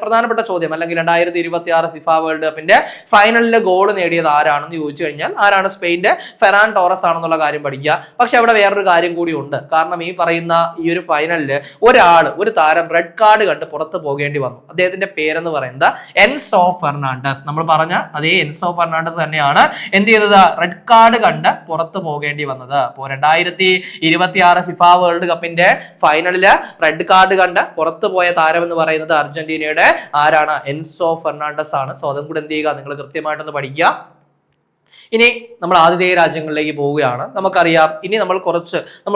പ്രധാനപ്പെട്ട ചോദ്യം, അല്ലെങ്കിൽ 2026 ഫിഫ വേൾഡ് കപ്പിന്റെ ഫൈനലിൽ ഗോൾ നേടിയത് ആരാണെന്ന് ചോദിച്ചു കഴിഞ്ഞാൽ ആരാണ്? സ്പെയിന്റെ ഫെറാൻ ടോറസ് ആണെന്നുള്ള കാര്യം പഠിക്കുക. പക്ഷെ അവിടെ വേറൊരു കാര്യം കൂടി ഉണ്ട്. കാരണം ഈ പറയുന്ന ഈ ഒരു ഫൈനലിൽ ഒരു താരം റെഡ് കാർഡ് കണ്ട് പുറത്ത് പോകേണ്ടി വന്നു. അദ്ദേഹത്തിന്റെ പേരെന്ന് പറയുന്നത് എൻസോ ഫെർണാണ്ടസ്. നമ്മൾ പറഞ്ഞ അതേ എൻസോ ഫെർണാണ്ടസ് തന്നെയാണ് എന്ത് ചെയ്തത്? റെഡ് കാർഡ് കണ്ട് പുറത്ത് പോകേണ്ടി വന്നത്. അപ്പോൾ 2026 ഫിഫ വേൾഡ് കപ്പിന്റെ ഫൈനലില് റെഡ് കാർഡ് കണ്ട് പുറത്തു പോയ താരം എന്ന് പറയുന്നത് അർജന്റീനയുടെ ആരാണ്? എൻസോ ഫെർണാണ്ടസ് ആണ്. സോ അതും കൂടെ എന്ത് ചെയ്യുക? നിങ്ങൾ കൃത്യമായിട്ടൊന്ന് പഠിക്കുക. ഇനി നമ്മൾ ആതിഥേയ രാജ്യങ്ങളിലേക്ക് പോവുകയാണ്. നമുക്കറിയാം, ഇനി നമ്മൾ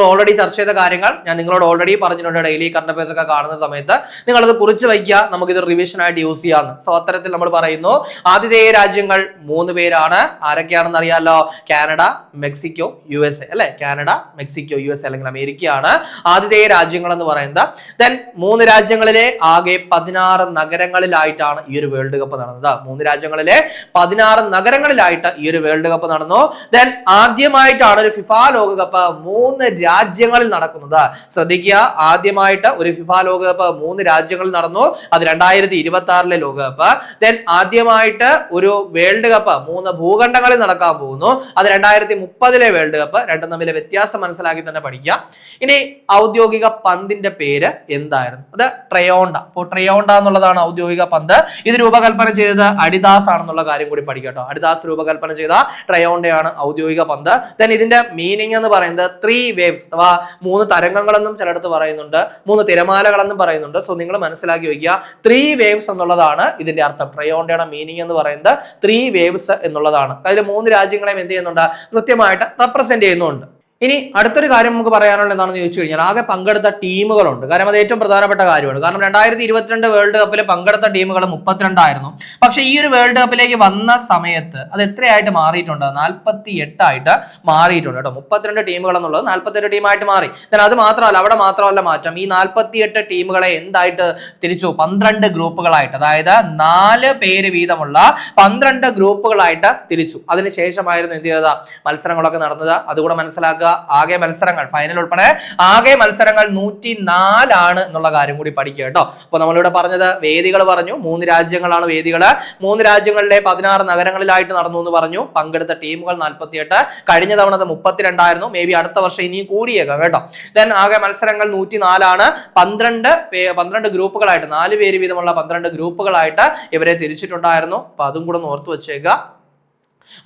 ഓൾറെഡി ചർച്ച ചെയ്ത കാര്യങ്ങൾ ഞാൻ നിങ്ങളോട് ഓൾറെഡി പറഞ്ഞിട്ടുണ്ട്. ഡെയിലി കറണ്ട് അഫയേഴ്സ് ഒക്കെ കാണുന്ന സമയത്ത് നിങ്ങളത് കുറിച്ച് വയ്ക്കുക. നമുക്കിത് റിവിഷൻ ആയിട്ട് യൂസ് ചെയ്യാമെന്ന്. സോ അത്തരത്തിൽ നമ്മൾ പറയുന്നു ആതിഥേയ രാജ്യങ്ങൾ 3 പേരാണ്. ആരൊക്കെയാണെന്ന് അറിയാലോ? കാനഡ, മെക്സിക്കോ, USA അല്ലെ? കാനഡ, മെക്സിക്കോ, USA അല്ലെങ്കിൽ അമേരിക്കയാണ് ആതിഥേയ രാജ്യങ്ങൾ എന്ന് പറയുന്നത്. ദെൻ 3 രാജ്യങ്ങളിലെ ആകെ 16 നഗരങ്ങളിലായിട്ടാണ് ഈ ഒരു വേൾഡ് കപ്പ് നടന്നത്. 3 രാജ്യങ്ങളിലെ 16 നഗരങ്ങളിലായിട്ട് ഈ ഒരു വേൾഡ് കപ്പ് നടന്നു. ദെൻ ആദ്യമായിട്ടാണ് ഒരു ഫിഫ ലോകകപ്പ് 3 രാജ്യങ്ങളിൽ നടക്കുന്നത്. ശ്രദ്ധിക്കുക, ആദ്യമായിട്ട് ഒരു ഫിഫ ലോകകപ്പ് 3 രാജ്യങ്ങളിൽ നടന്നു. അത് 2026 ലോകകപ്പ്. ദെൻ ആദ്യമായിട്ട് ഒരു വേൾഡ് കപ്പ് 3 ഭൂഖണ്ഡങ്ങളിൽ നടക്കാൻ പോകുന്നു. അത് 2030 വേൾഡ് കപ്പ്. രണ്ടും തമ്മിലെ വ്യത്യാസം മനസ്സിലാക്കി തന്നെ പഠിക്കാം. ഇനി ഔദ്യോഗിക പന്തിന്റെ പേര് എന്തായിരുന്നു? അത് ട്രയോണ്ട. അപ്പോൾ ട്രയോണ്ട എന്നുള്ളതാണ് ഔദ്യോഗിക പന്ത്. ഇത് രൂപകൽപ്പന ചെയ്തത് അഡിദാസ് ആണെന്നുള്ള കാര്യം കൂടി പഠിക്കട്ടോ. അഡിദാസ് രൂപകൽപ്പന ചെയ്ത ട്രയോണ്ടയാണ് ഔദ്യോഗിക പന്ത്. ദെൻ ഇതിന്റെ മീനിങ് എന്ന് പറയുന്നത് 3 വേവ്സ് അഥവാ 3 തരംഗങ്ങളെന്നും ചിലടത്ത് പറയുന്നുണ്ട്, 3 തിരമാലകളെന്നും പറയുന്നുണ്ട്. സോ നിങ്ങൾ മനസ്സിലാക്കി വയ്ക്കുക, 3 വേവ്സ് എന്നുള്ളതാണ് ഇതിന്റെ അർത്ഥം. ട്രയോണ്ടയുടെ മീനിങ് എന്ന് പറയുന്നത് 3 വേവ്സ് എന്നുള്ളതാണ്. അതിൽ 3 രാജ്യങ്ങളെയും എന്ത് ചെയ്യുന്നുണ്ട്? കൃത്യമായിട്ട് റെപ്രസെന്റ് ചെയ്യുന്നുണ്ട്. ഇനി അടുത്തൊരു കാര്യം നമുക്ക് പറയാനുള്ളത് എന്താണെന്ന് ചോദിച്ചു കഴിഞ്ഞാൽ ആകെ പങ്കെടുത്ത ടീമുകളുണ്ട്. കാരണം അത് ഏറ്റവും പ്രധാനപ്പെട്ട കാര്യമാണ്. കാരണം 2022 വേൾഡ് കപ്പിൽ പങ്കെടുത്ത ടീമുകൾ 32 ആയിരുന്നു. പക്ഷെ ഈ ഒരു വേൾഡ് കപ്പിലേക്ക് വന്ന സമയത്ത് അത് എത്രയായിട്ട് മാറിയിട്ടുണ്ട്? 48 ആയിട്ട് മാറിയിട്ടുണ്ട് കേട്ടോ. 32 ടീമുകൾ എന്നുള്ളത് 48 ടീമായിട്ട് മാറി. അത് മാത്രമല്ല, അവിടെ മാത്രമല്ല മാറ്റം, ഈ 48 ടീമുകളെ എന്തായിട്ട് തിരിച്ചു? 12 ഗ്രൂപ്പുകളായിട്ട്, അതായത് 4 പേര് വീതമുള്ള 12 ഗ്രൂപ്പുകളായിട്ട് തിരിച്ചു. അതിനുശേഷമായിരുന്നു എന്ത് ചെയ്തത്? മത്സരങ്ങളൊക്കെ നടന്നത്. അതുകൂടെ മനസ്സിലാക്കുക. ആകെ മത്സരങ്ങൾ, ഫൈനൽ ഉൾപ്പെടെ ആകെ മത്സരങ്ങൾ 104 ആണ് എന്നുള്ള കാര്യം കൂടി പഠിക്കുക കേട്ടോ. അപ്പൊ നമ്മളിവിടെ പറഞ്ഞത് വേദികൾ പറഞ്ഞു, 3 രാജ്യങ്ങളാണ് വേദികള്. 3 രാജ്യങ്ങളിലെ 16 നഗരങ്ങളിലായിട്ട് നടന്നു എന്ന് പറഞ്ഞു. പങ്കെടുത്ത ടീമുകൾ 48. കഴിഞ്ഞ തവണ 32 ആയിരുന്നു. മേ ബി അടുത്ത വർഷം ഇനിയും കൂടിയേക്കാം കേട്ടോ. ദെൻ ആകെ മത്സരങ്ങൾ 104 ആണ്. 12 ഗ്രൂപ്പുകളായിട്ട്, 4 പേര് വീതമുള്ള 12 ഗ്രൂപ്പുകളായിട്ട് ഇവരെ തിരിച്ചിട്ടുണ്ടായിരുന്നു. അപ്പൊ അതും കൂടെ ഒന്ന് ഓർത്തു വെച്ചേക്കുക.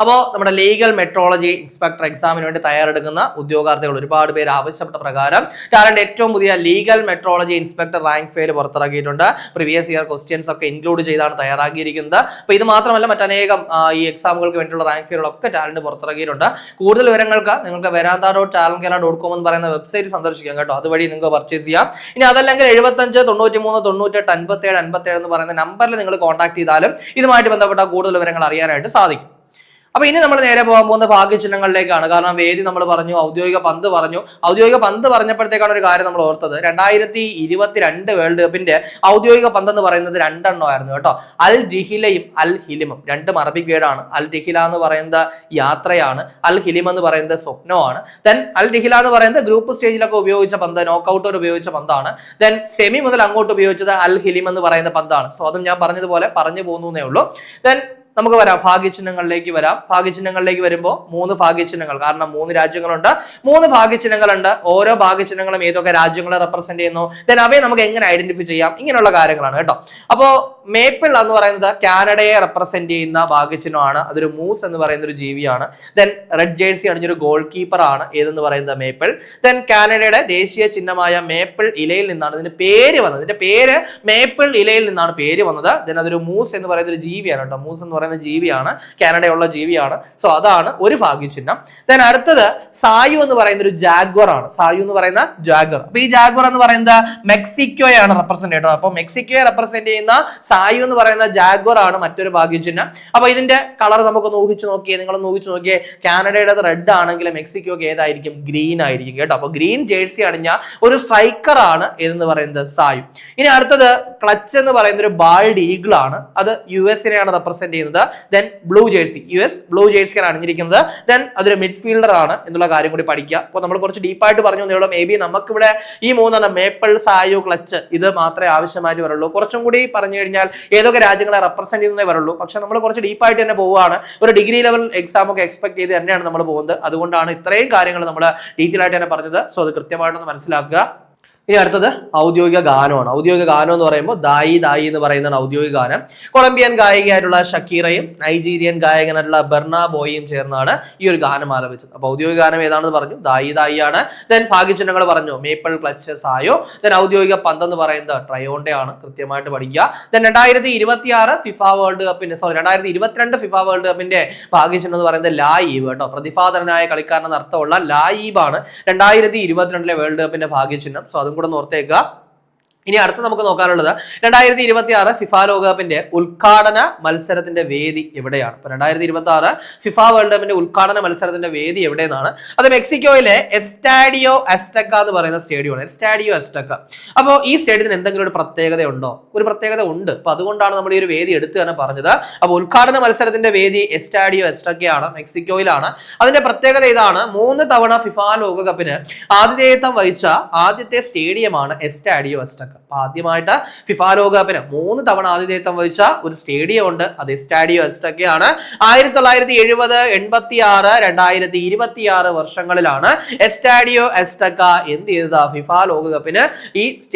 അപ്പോൾ നമ്മുടെ ലീഗൽ മെട്രോളജി ഇൻസ്പെക്ടർ എക്സാമിന് വേണ്ടി തയ്യാറെടുക്കുന്ന ഉദ്യോഗാർത്ഥികൾ ഒരുപാട് പേര് ആവശ്യപ്പെട്ട പ്രകാരം ടാലന്റ് ഏറ്റവും പുതിയ legal metrology inspector rank fail പുറത്തിറക്കിയിട്ടുണ്ട്. പ്രീവിയസ് ഇയർ ക്വസ്റ്റ്യൻസ് ഒക്കെ ഇൻക്ലൂഡ് ചെയ്താണ് തയ്യാറാക്കിയിരിക്കുന്നത്. അപ്പോൾ ഇത് മാത്രമല്ല, മറ്റനേകം ഈ എക്സാമുകൾക്ക് വേണ്ടിയുള്ള റാങ്ക് ഫെയിലുകളൊക്കെ ടാലന്റ് പുറത്തിറക്കിയിട്ടുണ്ട്. കൂടുതൽ വിവരങ്ങൾക്ക് നിങ്ങൾക്ക് veranda.talentkerala.com എന്ന് പറയുന്ന വെബ്സൈറ്റ് സന്ദർശിക്കാം കേട്ടോ. അതുവഴി നിങ്ങൾക്ക് പർച്ചേസ് ചെയ്യാം. ഇനി അതല്ലെങ്കിൽ 75 93 98 57 57 എന്ന് പറയുന്ന നമ്പറിൽ നിങ്ങൾ കോൺടാക്ട് ചെയ്താലും ഇതുമായിട്ട് ബന്ധപ്പെട്ട കൂടുതൽ വിവരങ്ങൾ അറിയാനായിട്ട് സാധിക്കും. അപ്പൊ ഇനി നമ്മൾ നേരെ പോകാൻ പോകുന്ന ഭാഗ്യചിഹ്നങ്ങളിലേക്കാണ്. കാരണം വേദി നമ്മൾ പറഞ്ഞു, ഔദ്യോഗിക പന്ത് പറഞ്ഞു. ഔദ്യോഗിക പന്ത് പറഞ്ഞപ്പോഴത്തേക്കാണ് ഒരു കാര്യം നമ്മൾ ഓർത്തത്. 2022 വേൾഡ് കപ്പിന്റെ ഔദ്യോഗിക പന്ത് എന്ന് പറയുന്നത് 2 എണ്ണമായിരുന്നു കേട്ടോ. അൽ റിഹിലയും അൽ ഹിലിമും, രണ്ടും അറബിക് വേർഡാണ്. അൽ റിഹില എന്ന് പറയുന്നത് യാത്രയാണ്, അൽ ഹിലിം എന്ന് പറയുന്നത് സ്വപ്നമാണ്. ദെൻ അൽ റിഹില എന്ന് പറയുന്നത് ഗ്രൂപ്പ് സ്റ്റേജിലൊക്കെ ഉപയോഗിച്ച പന്ത്, നോക്കൌട്ടർ ഉപയോഗിച്ച പന്താണ്. ദെൻ സെമി മുതൽ അങ്ങോട്ട് ഉപയോഗിച്ചത് അൽ ഹിലിം എന്ന് പറയുന്ന പന്താണ്. സോ അതും ഞാൻ പറഞ്ഞതുപോലെ പറഞ്ഞു പോകുന്നേ ഉള്ളൂ. ദെൻ നമുക്ക് വരാം, ഭാഗ്യചിഹ്നങ്ങളിലേക്ക് വരാം. ഭാഗ്യചിഹ്നങ്ങളിലേക്ക് വരുമ്പോൾ 3 ഭാഗ്യചിഹ്നങ്ങൾ, കാരണം 3 രാജ്യങ്ങളുണ്ട്, 3 ഭാഗ്യചിഹ്നങ്ങളുണ്ട്. ഓരോ ഭാഗ്യചിഹ്നങ്ങളും ഏതൊക്കെ രാജ്യങ്ങളെ റെപ്രസെന്റ് ചെയ്യുന്നു, ദെൻ അവയെ നമുക്ക് എങ്ങനെ ഐഡന്റിഫൈ ചെയ്യാം, ഇങ്ങനെയുള്ള കാര്യങ്ങളാണ് കേട്ടോ. അപ്പോ മേപ്പിൾ എന്ന് പറയുന്നത് കാനഡയെ റെപ്രസെന്റ് ചെയ്യുന്ന ഭാഗ്യചിഹ്നമാണ്. അതൊരു മൂസ് എന്ന് പറയുന്ന ഒരു ജീവിയാണ്. ദെൻ റെഡ് ജേഴ്സി അണിഞ്ഞൊരു ഗോൾ കീപ്പർ ആണ് ഏതെന്ന് പറയുന്നത് മേപ്പിൾ. ദെൻ കാനഡയുടെ ദേശീയ ചിഹ്നമായ മേപ്പിൾ ഇലയിൽ നിന്നാണ് ഇതിന്റെ പേര് വന്നത്. ഇതിന്റെ പേര് മേപ്പിൾ ഇലയിൽ നിന്നാണ് പേര് വന്നത്. ദെൻ അതൊരു മൂസ് എന്ന് പറയുന്ന ഒരു ജീവിയാണ് കേട്ടോ. മൂസ് എന്ന് പറയുന്ന ജീവിയാണ്, കാനഡയുള്ള ജീവിയാണ്. സോ അതാണ് ഒരു ഭാഗ്യചിഹ്നം. ദെൻ അടുത്തത് സായു എന്ന് പറയുന്ന ഒരു ജാഗ്വർ ആണ്. സായു എന്ന് പറയുന്ന ജാഗ്വർ. അപ്പൊ ഈ ജാഗ്വർ എന്ന് പറയുന്നത് മെക്സിക്കോയാണ് റെപ്രസെന്റ് ചെയ്യുന്നത്. അപ്പൊ മെക്സിക്കോയെ റെപ്രസെന്റ് ചെയ്യുന്ന സായു എന്ന് പറയുന്ന ജാഗ്വർ ആണ് മറ്റൊരു ഭാഗ്യചിഹ്നം. അപ്പൊ ഇതിന്റെ കളർ നമുക്കൊന്ന് ഊഹിച്ചു നോക്കിയേ, നിങ്ങളൊന്ന് ഊഹിച്ചു നോക്കിയേ. കാനഡയുടെ റെഡ് ആണെങ്കിൽ മെക്സിക്കോക്ക് ഏതായിരിക്കും? ഗ്രീൻ ആയിരിക്കും കേട്ടോ. അപ്പൊ ഗ്രീൻ ജേഴ്സി അണിഞ്ഞ ഒരു സ്ട്രൈക്കർ ആണ് ഏതെന്ന് പറയുന്നത് സായു. ഇനി അടുത്തത് ക്ലച്ച് എന്ന് പറയുന്ന ഒരു ബാൾഡ് ഈഗിൾ ആണ്. അത് US-നെയാണ് റെപ്രസെന്റ് ചെയ്യുന്നത്. Then blue jersey, US blue ജേഴ്സിയാണ് അണിഞ്ഞിരിക്കുന്നത്. ദെൻ അതൊരു മിഡ്ഫീൽഡർ ആണ് എന്നുള്ള കാര്യം കൂടി പഠിക്കുക. അപ്പോൾ നമ്മൾ കുറച്ച് ഡീപ്പായിട്ട് പറഞ്ഞു തന്നേ ഉള്ളൂ. മേ ബി നമുക്കിവിടെ ഈ 3 മേപ്പിൾ, സായു, ക്ലച്ച് ഇത് മാത്രമേ ആവശ്യമായിട്ട് വരുള്ളൂ. കുറച്ചും കൂടി പറഞ്ഞു കഴിഞ്ഞാൽ ഏതൊക്കെ രാജ്യങ്ങളെ റെപ്രസെന്റ് ചെയ്യുന്നേ വരുള്ളൂ. പക്ഷെ നമ്മൾ കുറച്ച് ഡീപ്പായിട്ട് തന്നെ പോവുകയാണ്. ഒരു ഡിഗ്രി ലെവൽ എക്സാം ഒക്കെ എക്സ്പെക്ട് ചെയ്ത് തന്നെയാണ് നമ്മൾ പോകുന്നത്. അതുകൊണ്ടാണ് ഇത്രയും കാര്യങ്ങൾ നമ്മൾ ഡീറ്റെയിൽ ആയിട്ട് തന്നെ പറഞ്ഞത്. സോ അത് കൃത്യമായിട്ടൊന്ന് മനസ്സിലാക്കുക. ഇനി അടുത്തത് ഔദ്യോഗിക ഗാനമാണ്. ഔദ്യോഗിക ഗാനം എന്ന് പറയുമ്പോൾ ദായി ദായി എന്ന് പറയുന്നതാണ് ഔദ്യോഗിക ഗാനം. കൊളംബിയൻ ഗായികയായിട്ടുള്ള ഷക്കീറയും നൈജീരിയൻ ഗായകനായിട്ടുള്ള ബെർണാ ബോയും ചേർന്നാണ് ഈ ഒരു ഗാനം ആലപിച്ചത്. അപ്പൊ ഔദ്യോഗിക ഗാനം ഏതാണെന്ന് പറഞ്ഞു, ദായി ദായി ആണ്. ദെൻ ഭാഗ്യചിഹ്നങ്ങൾ പറഞ്ഞു, മേപ്പിൾ, ക്ലച്ച്, സായോ. ദെൻ ഔദ്യോഗിക പന്ത് എന്ന് പറയുന്നത് ട്രയോണ്ടെ ആണ്, കൃത്യമായിട്ട് പഠിക്കുക. ദെൻ 2026 ഫിഫ വേൾഡ് കപ്പിന്റെ 2022 ഫിഫ വേൾഡ് കപ്പിന്റെ ഭാഗ്യചിഹ്നം എന്ന് പറയുന്നത് ലായീബ് കേട്ടോ. പ്രതിഭാധനനായ കളിക്കാരൻ അർത്ഥമുള്ള ലായീബ് ആണ് 2022 വേൾഡ് കപ്പിന്റെ ഭാഗ്യചിഹ്നം. സോ അതും കൂടെ ഓർത്തേക്കുക. ഇനി അടുത്ത് നമുക്ക് നോക്കാനുള്ളത് 2026 ഫിഫ ലോകകപ്പിന്റെ ഉദ്ഘാടന മത്സരത്തിന്റെ വേദി എവിടെയാണ്? അപ്പൊ 2026 ഫിഫ വേൾഡ് കപ്പിന്റെ ഉദ്ഘാടന മത്സരത്തിന്റെ വേദി എവിടെയെന്നാണ്. അത് മെക്സിക്കോയിലെ എസ്റ്റാഡിയോ അസ്റ്റക്ക എന്ന് പറയുന്ന സ്റ്റേഡിയമാണ്. എസ്റ്റാഡിയോ അസ്റ്റക്ക. അപ്പോൾ ഈ സ്റ്റേഡിയത്തിന് എന്തെങ്കിലും ഒരു പ്രത്യേകത ഉണ്ടോ? ഒരു പ്രത്യേകത ഉണ്ട്. അപ്പൊ അതുകൊണ്ടാണ് നമ്മൾ ഈ ഒരു വേദി എടുത്തു തന്നെ പറഞ്ഞത്. അപ്പൊ ഉദ്ഘാടന മത്സരത്തിന്റെ വേദി എസ്റ്റാഡിയോ അസ്റ്റക്കയാണ്, മെക്സിക്കോയിലാണ്. അതിന്റെ പ്രത്യേകത ഇതാണ്, 3 തവണ ഫിഫ ലോകകപ്പിന് ആതിഥേയത്വം വഹിച്ച ആദ്യത്തെ സ്റ്റേഡിയമാണ് എസ്റ്റാഡിയോ അസ്റ്റക്ക. അപ്പൊ ആദ്യമായിട്ട് ഫിഫ ലോകകപ്പിന് 3 തവണ ആതിഥേയത്വം വഹിച്ച ഒരു സ്റ്റേഡിയം ഉണ്ട്, അത് എസ്റ്റാഡിയോ അസ്റ്റക്കയാണ്. 1970, 86, 2026 വർഷങ്ങളിലാണ് എസ്റ്റാഡിയോ അസ്റ്റക്ക എന്ത് ചെയ്തത്? ഫിഫ ലോകകപ്പിന് ഈ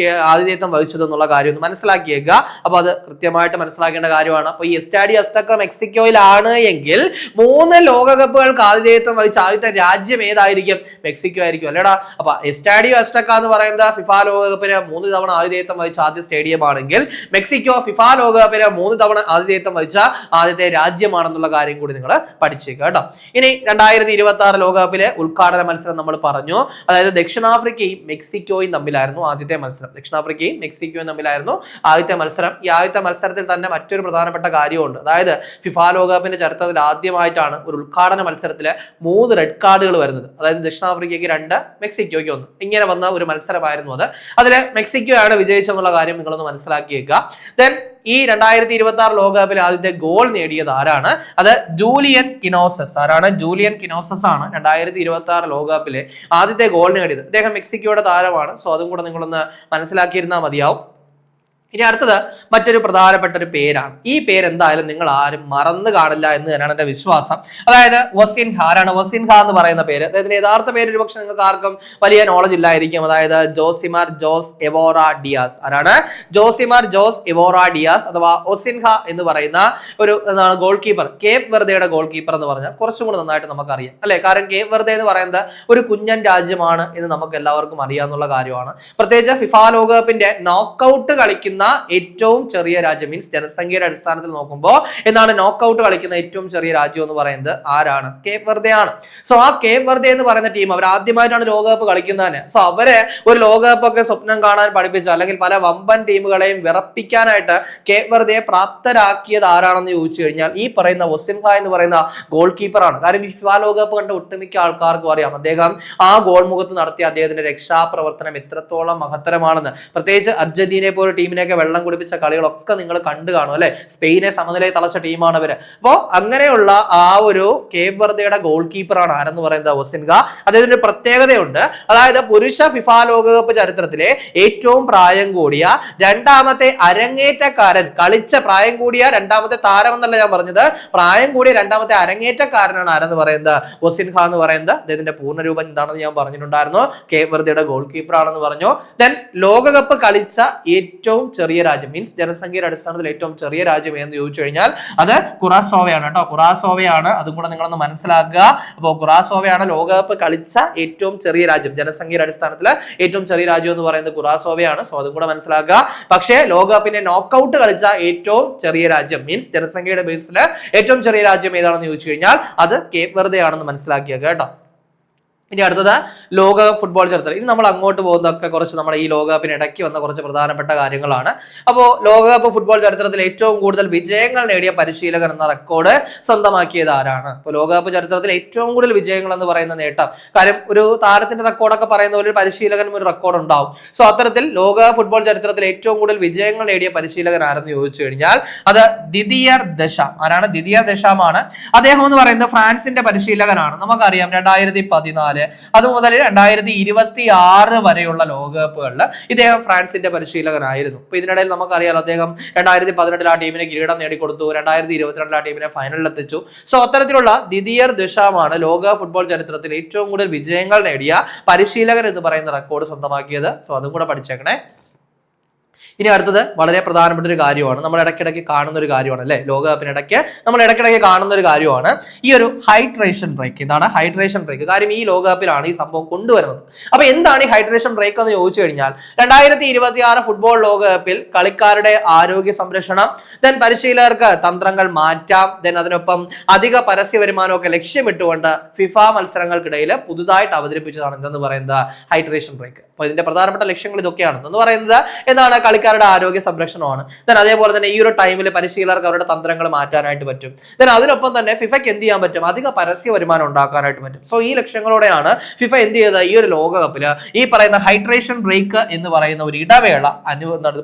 ആതിഥേയത്വം വഹിച്ചത് എന്നുള്ള കാര്യം ഒന്ന് മനസ്സിലാക്കിയേക്കുക. അപ്പൊ അത് കൃത്യമായിട്ട് മനസ്സിലാക്കേണ്ട കാര്യമാണ്. അപ്പൊ ഈ എസ്റ്റാഡിയോ അസ്റ്റക്ക മെക്സിക്കോയിലാണ് എങ്കിൽ 3 ലോകകപ്പുകൾക്ക് ആതിഥേയത്വം വഹിച്ച ആദ്യത്തെ രാജ്യം ഏതായിരിക്കും? മെക്സിക്കോ ആയിരിക്കും അല്ലേടാ. അപ്പൊ എസ്റ്റാഡിയോ അസ്റ്റക്ക എന്ന് പറയുന്നത് ഫിഫ ലോകകപ്പിന് 3 തവണ ആതിഥേയത്വം വഹിച്ച ആദ്യ സ്റ്റേഡിയം ആണെങ്കിൽ മെക്സിക്കോ ഫിഫ ലോകകപ്പിന് 3 തവണ ആതിഥേയത്വം വഹിച്ച ആദ്യത്തെ രാജ്യമാണെന്നുള്ള കാര്യം കൂടി നിങ്ങൾ പഠിച്ചേക്കുക കേട്ടോ. ഇനി 2026 ലോകകപ്പിലെ ഉദ്ഘാടന മത്സരം നമ്മൾ പറഞ്ഞു. അതായത് ദക്ഷിണാഫ്രിക്കയും മെക്സിക്കോയും തമ്മിലായിരുന്നു ആദ്യത്തെ മത്സരം. ദക്ഷിണാഫ്രിക്കയും മെക്സിക്കോയും തമ്മിലായിരുന്നു ആദ്യത്തെ മത്സരം. ഈ ആദ്യത്തെ മത്സരത്തിൽ തന്നെ മറ്റൊരു പ്രധാനപ്പെട്ട കാര്യമുണ്ട്. അതായത് ഫിഫ ലോകകപ്പിന്റെ ചരിത്രത്തിൽ ആദ്യമായിട്ടാണ് ഒരു ഉദ്ഘാടന മത്സരത്തില് 3 റെഡ് കാർഡുകൾ വരുന്നത്. അതായത് ദക്ഷിണാഫ്രിക്കയ്ക്ക് 2, മെക്സിക്കോയ്ക്ക് 1, ഇങ്ങനെ വന്ന ഒരു മത്സരമായിരുന്നു അത്. അതില് മെക്സിക്കോ ആണ് വിജയിച്ചെന്നുള്ള കാര്യം നിങ്ങളൊന്ന് മനസ്സിലാക്കിയേക്കുക. ദെൻ ഈ 2026 ലോകകപ്പിൽ ആദ്യത്തെ ഗോൾ നേടിയത് ആരാണ്? അത് ജൂലിയൻ കിനോസസ്. ആരാണ്? ജൂലിയൻ കിനോസസ് ആണ് 2026 ലോകകപ്പിലെ ആദ്യത്തെ ഗോൾ നേടിയത്. അദ്ദേഹം മെക്സിക്കോയുടെ താരമാണ്. സോ അതും കൂടെ നിങ്ങളൊന്ന് മനസ്സിലാക്കിയിരുന്നാൽ മതിയാവും. ഇനി അടുത്തത് മറ്റൊരു പ്രധാനപ്പെട്ട ഒരു പേരാണ്. ഈ പേര് എന്തായാലും നിങ്ങൾ ആരും മറന്നു കാണില്ല എന്ന് തന്നെയാണ് എന്റെ വിശ്വാസം. അതായത് വസിൻഹ. ആരാണ് വസിൻഹ എന്ന് പറയുന്ന പേര്? അദ്ദേഹത്തിന്റെ യഥാർത്ഥ പേര് ഒരുപക്ഷെ നിങ്ങൾക്ക് ആർക്കും വലിയ നോളജ് ഇല്ലായിരിക്കും. അതായത് ജോസിമാർ ജോസ് എവോറ ഡിയാസ്. ആരാണ്? ജോസിമാർ ജോസ് എവോറ ഡിയാസ് അഥവാ വസിൻഹ എന്ന് പറയുന്ന ഒരു ഗോൾ കീപ്പർ. കേപ്പ് വെർദയുടെ ഗോൾ കീപ്പർ എന്ന് പറഞ്ഞാൽ കുറച്ചും കൂടെ നന്നായിട്ട് നമുക്കറിയാം അല്ലെ. കാരണം കേപ്പ് വെർദെ എന്ന് പറയുന്നത് ഒരു കുഞ്ഞൻ രാജ്യമാണ് എന്ന് നമുക്ക് എല്ലാവർക്കും അറിയാവുന്ന കാര്യമാണ്. പ്രത്യേകിച്ച് ഫിഫ ലോകകപ്പിന്റെ നോക്കൌട്ട് കളിക്കുന്ന കളിക്കുന്ന ഏറ്റവും ചെറിയ രാജ്യം, മീൻസ് ജനസംഖ്യയുടെ അടിസ്ഥാനത്തിൽ നോക്കുമ്പോൾ എന്താണ് നോക്കൌട്ട് കളിക്കുന്ന ഏറ്റവും ചെറിയ രാജ്യം എന്ന് പറയുന്നത് ആരാണ്? കേപ്പ് വെർദെ ആണ്. സോ ആ കേപ്പ് വെർദെ എന്ന് പറയുന്ന ടീം അവർ ആദ്യമായിട്ടാണ് ലോകകപ്പ് കളിക്കുന്നതന്നെ. സോ അവരെ ഒരു ലോകകപ്പ് ഒക്കെ സ്വപ്നം കാണാൻ പഠിപ്പിച്ച, അല്ലെങ്കിൽ പല വമ്പൻ ടീമുകളെയും വിറപ്പിക്കാനായിട്ട് കേപ്പ് വെർദയെ പ്രാപ്തരാക്കിയത് ആരാണെന്ന് ചോദിച്ചു കഴിഞ്ഞാൽ ഈ പറയുന്ന വൊസിൻഹ എന്ന് പറയുന്ന ഗോൾ കീപ്പറാണ്. കാരണം ഫിഫ ലോകകപ്പ് കണ്ട ഒട്ടുമിക്ക ആൾക്കാർക്കും അറിയാം അദ്ദേഹം ആ ഗോൾ മുഖത്ത് നടത്തിയ അദ്ദേഹത്തിന്റെ രക്ഷാപ്രവർത്തനം എത്രത്തോളം മഹത്തരമാണെന്ന്. പ്രത്യേകിച്ച് അർജന്റീനയെ പോലെ ടീമിനെയൊക്കെ വെള്ളം കുടിപ്പിച്ച കളികളൊക്കെ നിങ്ങൾ കണ്ടു കാണും അല്ലെ. സ്പെയിനെ സമനിലയിൽ തളച്ച ടീമാണ് അവര്. അപ്പോ അങ്ങനെയുള്ള ആ ഒരു കേപ്പ് വെർദയുടെ ഗോൾ കീപ്പറാണ് ആരെന്ന് പറയുന്നത് വൊസിൻഹ. അദ്ദേഹത്തിന്റെ പ്രത്യേകതയുണ്ട്. അതായത് പുരുഷ ഫിഫ ലോകകപ്പ് ചരിത്രത്തിലെ ഏറ്റവും പ്രായം കൂടിയ രണ്ടാമത്തെ അരങ്ങേറ്റക്കാരൻ, കളിച്ച പ്രായം കൂടിയ രണ്ടാമത്തെ താരം എന്നല്ല ഞാൻ പറഞ്ഞത്, പ്രായം കൂടിയ രണ്ടാമത്തെ അരങ്ങേറ്റക്കാരനാണ് ആരെന്ന് പറയുന്നത് വൊസിൻഹ എന്ന് പറയുന്നത്. അദ്ദേഹത്തിന്റെ പൂർണ്ണരൂപം എന്താണെന്ന് ഞാൻ പറഞ്ഞിട്ടുണ്ടായിരുന്നു. കേപ്പ് വെർദയുടെ ഗോൾ കീപ്പർ ആണെന്ന് പറഞ്ഞു. ദെൻ ലോകകപ്പ് കളിച്ച ഏറ്റവും ചെറിയ രാജ്യം, മീൻസ് ജനസംഖ്യയുടെ അടിസ്ഥാനത്തിൽ ഏറ്റവും ചെറിയ രാജ്യം എന്ന് ചോദിച്ചു കഴിഞ്ഞാൽ അത് കുറാസോവയാണ് കേട്ടോ. കുറാസോവയാണ്, അതും കൂടെ നിങ്ങളൊന്ന് മനസ്സിലാക്കുക. അപ്പോൾ കുറാസോവയാണ് ലോകകപ്പ് കളിച്ച ഏറ്റവും ചെറിയ രാജ്യം, ജനസംഖ്യയുടെ അടിസ്ഥാനത്തിൽ ഏറ്റവും ചെറിയ രാജ്യം എന്ന് പറയുന്നത് കുറാസോവയാണ്. സോ അതും കൂടെ മനസ്സിലാക്കുക. പക്ഷേ ലോകകപ്പിന്റെ നോക്കൌട്ട് കളിച്ച ഏറ്റവും ചെറിയ രാജ്യം, മീൻസ് ജനസംഖ്യയുടെ ബേസിൽ ഏറ്റവും ചെറിയ രാജ്യം ഏതാണെന്ന് ചോദിച്ചു കഴിഞ്ഞാൽ അത് കേപ്പ് വെർദെ ആണെന്ന് മനസ്സിലാക്കിയ കേട്ടോ. ഇനി അടുത്തത് ലോകകപ്പ് ഫുട്ബോൾ ചരിത്രം. ഇനി നമ്മൾ അങ്ങോട്ട് പോകുന്നതൊക്കെ കുറച്ച് നമ്മുടെ ഈ ലോകകപ്പിന് ഇടയ്ക്ക് വന്ന കുറച്ച് പ്രധാനപ്പെട്ട കാര്യങ്ങളാണ്. അപ്പോൾ ലോകകപ്പ് ഫുട്ബോൾ ചരിത്രത്തിൽ ഏറ്റവും കൂടുതൽ വിജയങ്ങൾ നേടിയ പരിശീലകൻ എന്ന റെക്കോർഡ് സ്വന്തമാക്കിയത് ആരാണ്? ഇപ്പോൾ ലോകകപ്പ് ചരിത്രത്തിൽ ഏറ്റവും കൂടുതൽ വിജയങ്ങൾ എന്ന് പറയുന്ന നേട്ടം, കാര്യം ഒരു താരത്തിന്റെ റെക്കോർഡൊക്കെ പറയുന്ന പോലെ ഒരു പരിശീലകനും ഒരു റെക്കോർഡ് ഉണ്ടാവും. സോ അത്തരത്തിൽ ലോകകപ്പ് ഫുട്ബോൾ ചരിത്രത്തിൽ ഏറ്റവും കൂടുതൽ വിജയങ്ങൾ നേടിയ പരിശീലകൻ ആരെന്ന് ചോദിച്ചു കഴിഞ്ഞാൽ അത് ദിദിയർ ദശാം. ആരാണ്? ദിദിയർ ദശാമാണ്. അദ്ദേഹം എന്ന് പറയുന്നത് ഫ്രാൻസിന്റെ പരിശീലകനാണ്. നമുക്കറിയാം 2014 അതുമുതൽ 2026 വരെയുള്ള ലോകകപ്പുകളിൽ ഇദ്ദേഹം ഫ്രാൻസിന്റെ പരിശീലകനായിരുന്നു. അപ്പൊ ഇതിനിടയിൽ നമുക്കറിയാലോ അദ്ദേഹം 2018 ആ ടീമിനെ കിരീടം നേടിക്കൊടുത്തു, 2022 ആ ടീമിനെ ഫൈനലിൽ എത്തിച്ചു. സോ അത്തരത്തിലുള്ള ദിദിയർ ദശാമാണ് ലോക ഫുട്ബോൾ ചരിത്രത്തിൽ ഏറ്റവും കൂടുതൽ വിജയങ്ങൾ നേടിയ പരിശീലകൻ എന്ന് പറയുന്ന റെക്കോർഡ് സ്വന്തമാക്കിയത്. സോ അതും കൂടെ പഠിച്ചേക്കണേ. ഇനി അടുത്തത് വളരെ പ്രധാനപ്പെട്ട ഒരു കാര്യമാണ്, നമ്മൾ ഇടയ്ക്കിടയ്ക്ക് കാണുന്ന ഒരു കാര്യമാണ് അല്ലെ, ലോകകപ്പിനിടയ്ക്ക് നമ്മൾ ഇടയ്ക്കിടയ്ക്ക് കാണുന്ന ഒരു കാര്യമാണ് ഈ ഒരു ഹൈഡ്രേഷൻ ബ്രേക്ക്. എന്താണ് ഹൈഡ്രേഷൻ ബ്രേക്ക്? കാര്യം ഈ ലോകകപ്പിലാണ് ഈ സംഭവം കൊണ്ടുവരുന്നത്. അപ്പൊ എന്താണ് ഈ ഹൈഡ്രേഷൻ ബ്രേക്ക് എന്ന് ചോദിച്ചു കഴിഞ്ഞാൽ 2026 ഫുട്ബോൾ ലോകകപ്പിൽ കളിക്കാരുടെ ആരോഗ്യ സംരക്ഷണം, ദെൻ പരിശീലകർക്ക് തന്ത്രങ്ങൾ മാറ്റാം, ദെൻ അതിനൊപ്പം അധിക പരസ്യ വരുമാനമൊക്കെ ലക്ഷ്യമിട്ടുകൊണ്ട് ഫിഫ മത്സരങ്ങൾക്കിടയിൽ പുതുതായിട്ട് അവതരിപ്പിച്ചതാണ് എന്തെന്ന് പറയുന്നത് ഹൈഡ്രേഷൻ ബ്രേക്ക്. അപ്പൊ ഇതിന്റെ പ്രധാനപ്പെട്ട ലക്ഷ്യങ്ങൾ ഇതൊക്കെയാണ്. എന്ന് പറയുന്നത് എന്താണ്? കളിക്കാരുടെ ആരോഗ്യ സംരക്ഷണമാണ്. ദെൻ അതേപോലെ തന്നെ ഈ ഒരു ടൈമിൽ പരിശീലകർക്ക് അവരുടെ തന്ത്രങ്ങൾ മാറ്റാനായിട്ട് പറ്റും. ദെൻ അതിനൊപ്പം തന്നെ ഫിഫയ്ക്ക് എന്ത് ചെയ്യാൻ പറ്റും? അധിക പരസ്യ വരുമാനം ഉണ്ടാക്കാനായിട്ട് പറ്റും. സോ ഈ ലക്ഷ്യങ്ങളോടെയാണ് ഫിഫ എന്ത് ചെയ്തത്? ഈ ഒരു ലോകകപ്പില് ഈ പറയുന്ന ഹൈഡ്രേഷൻ ബ്രേക്ക് എന്ന് പറയുന്ന ഒരു ഇടവേള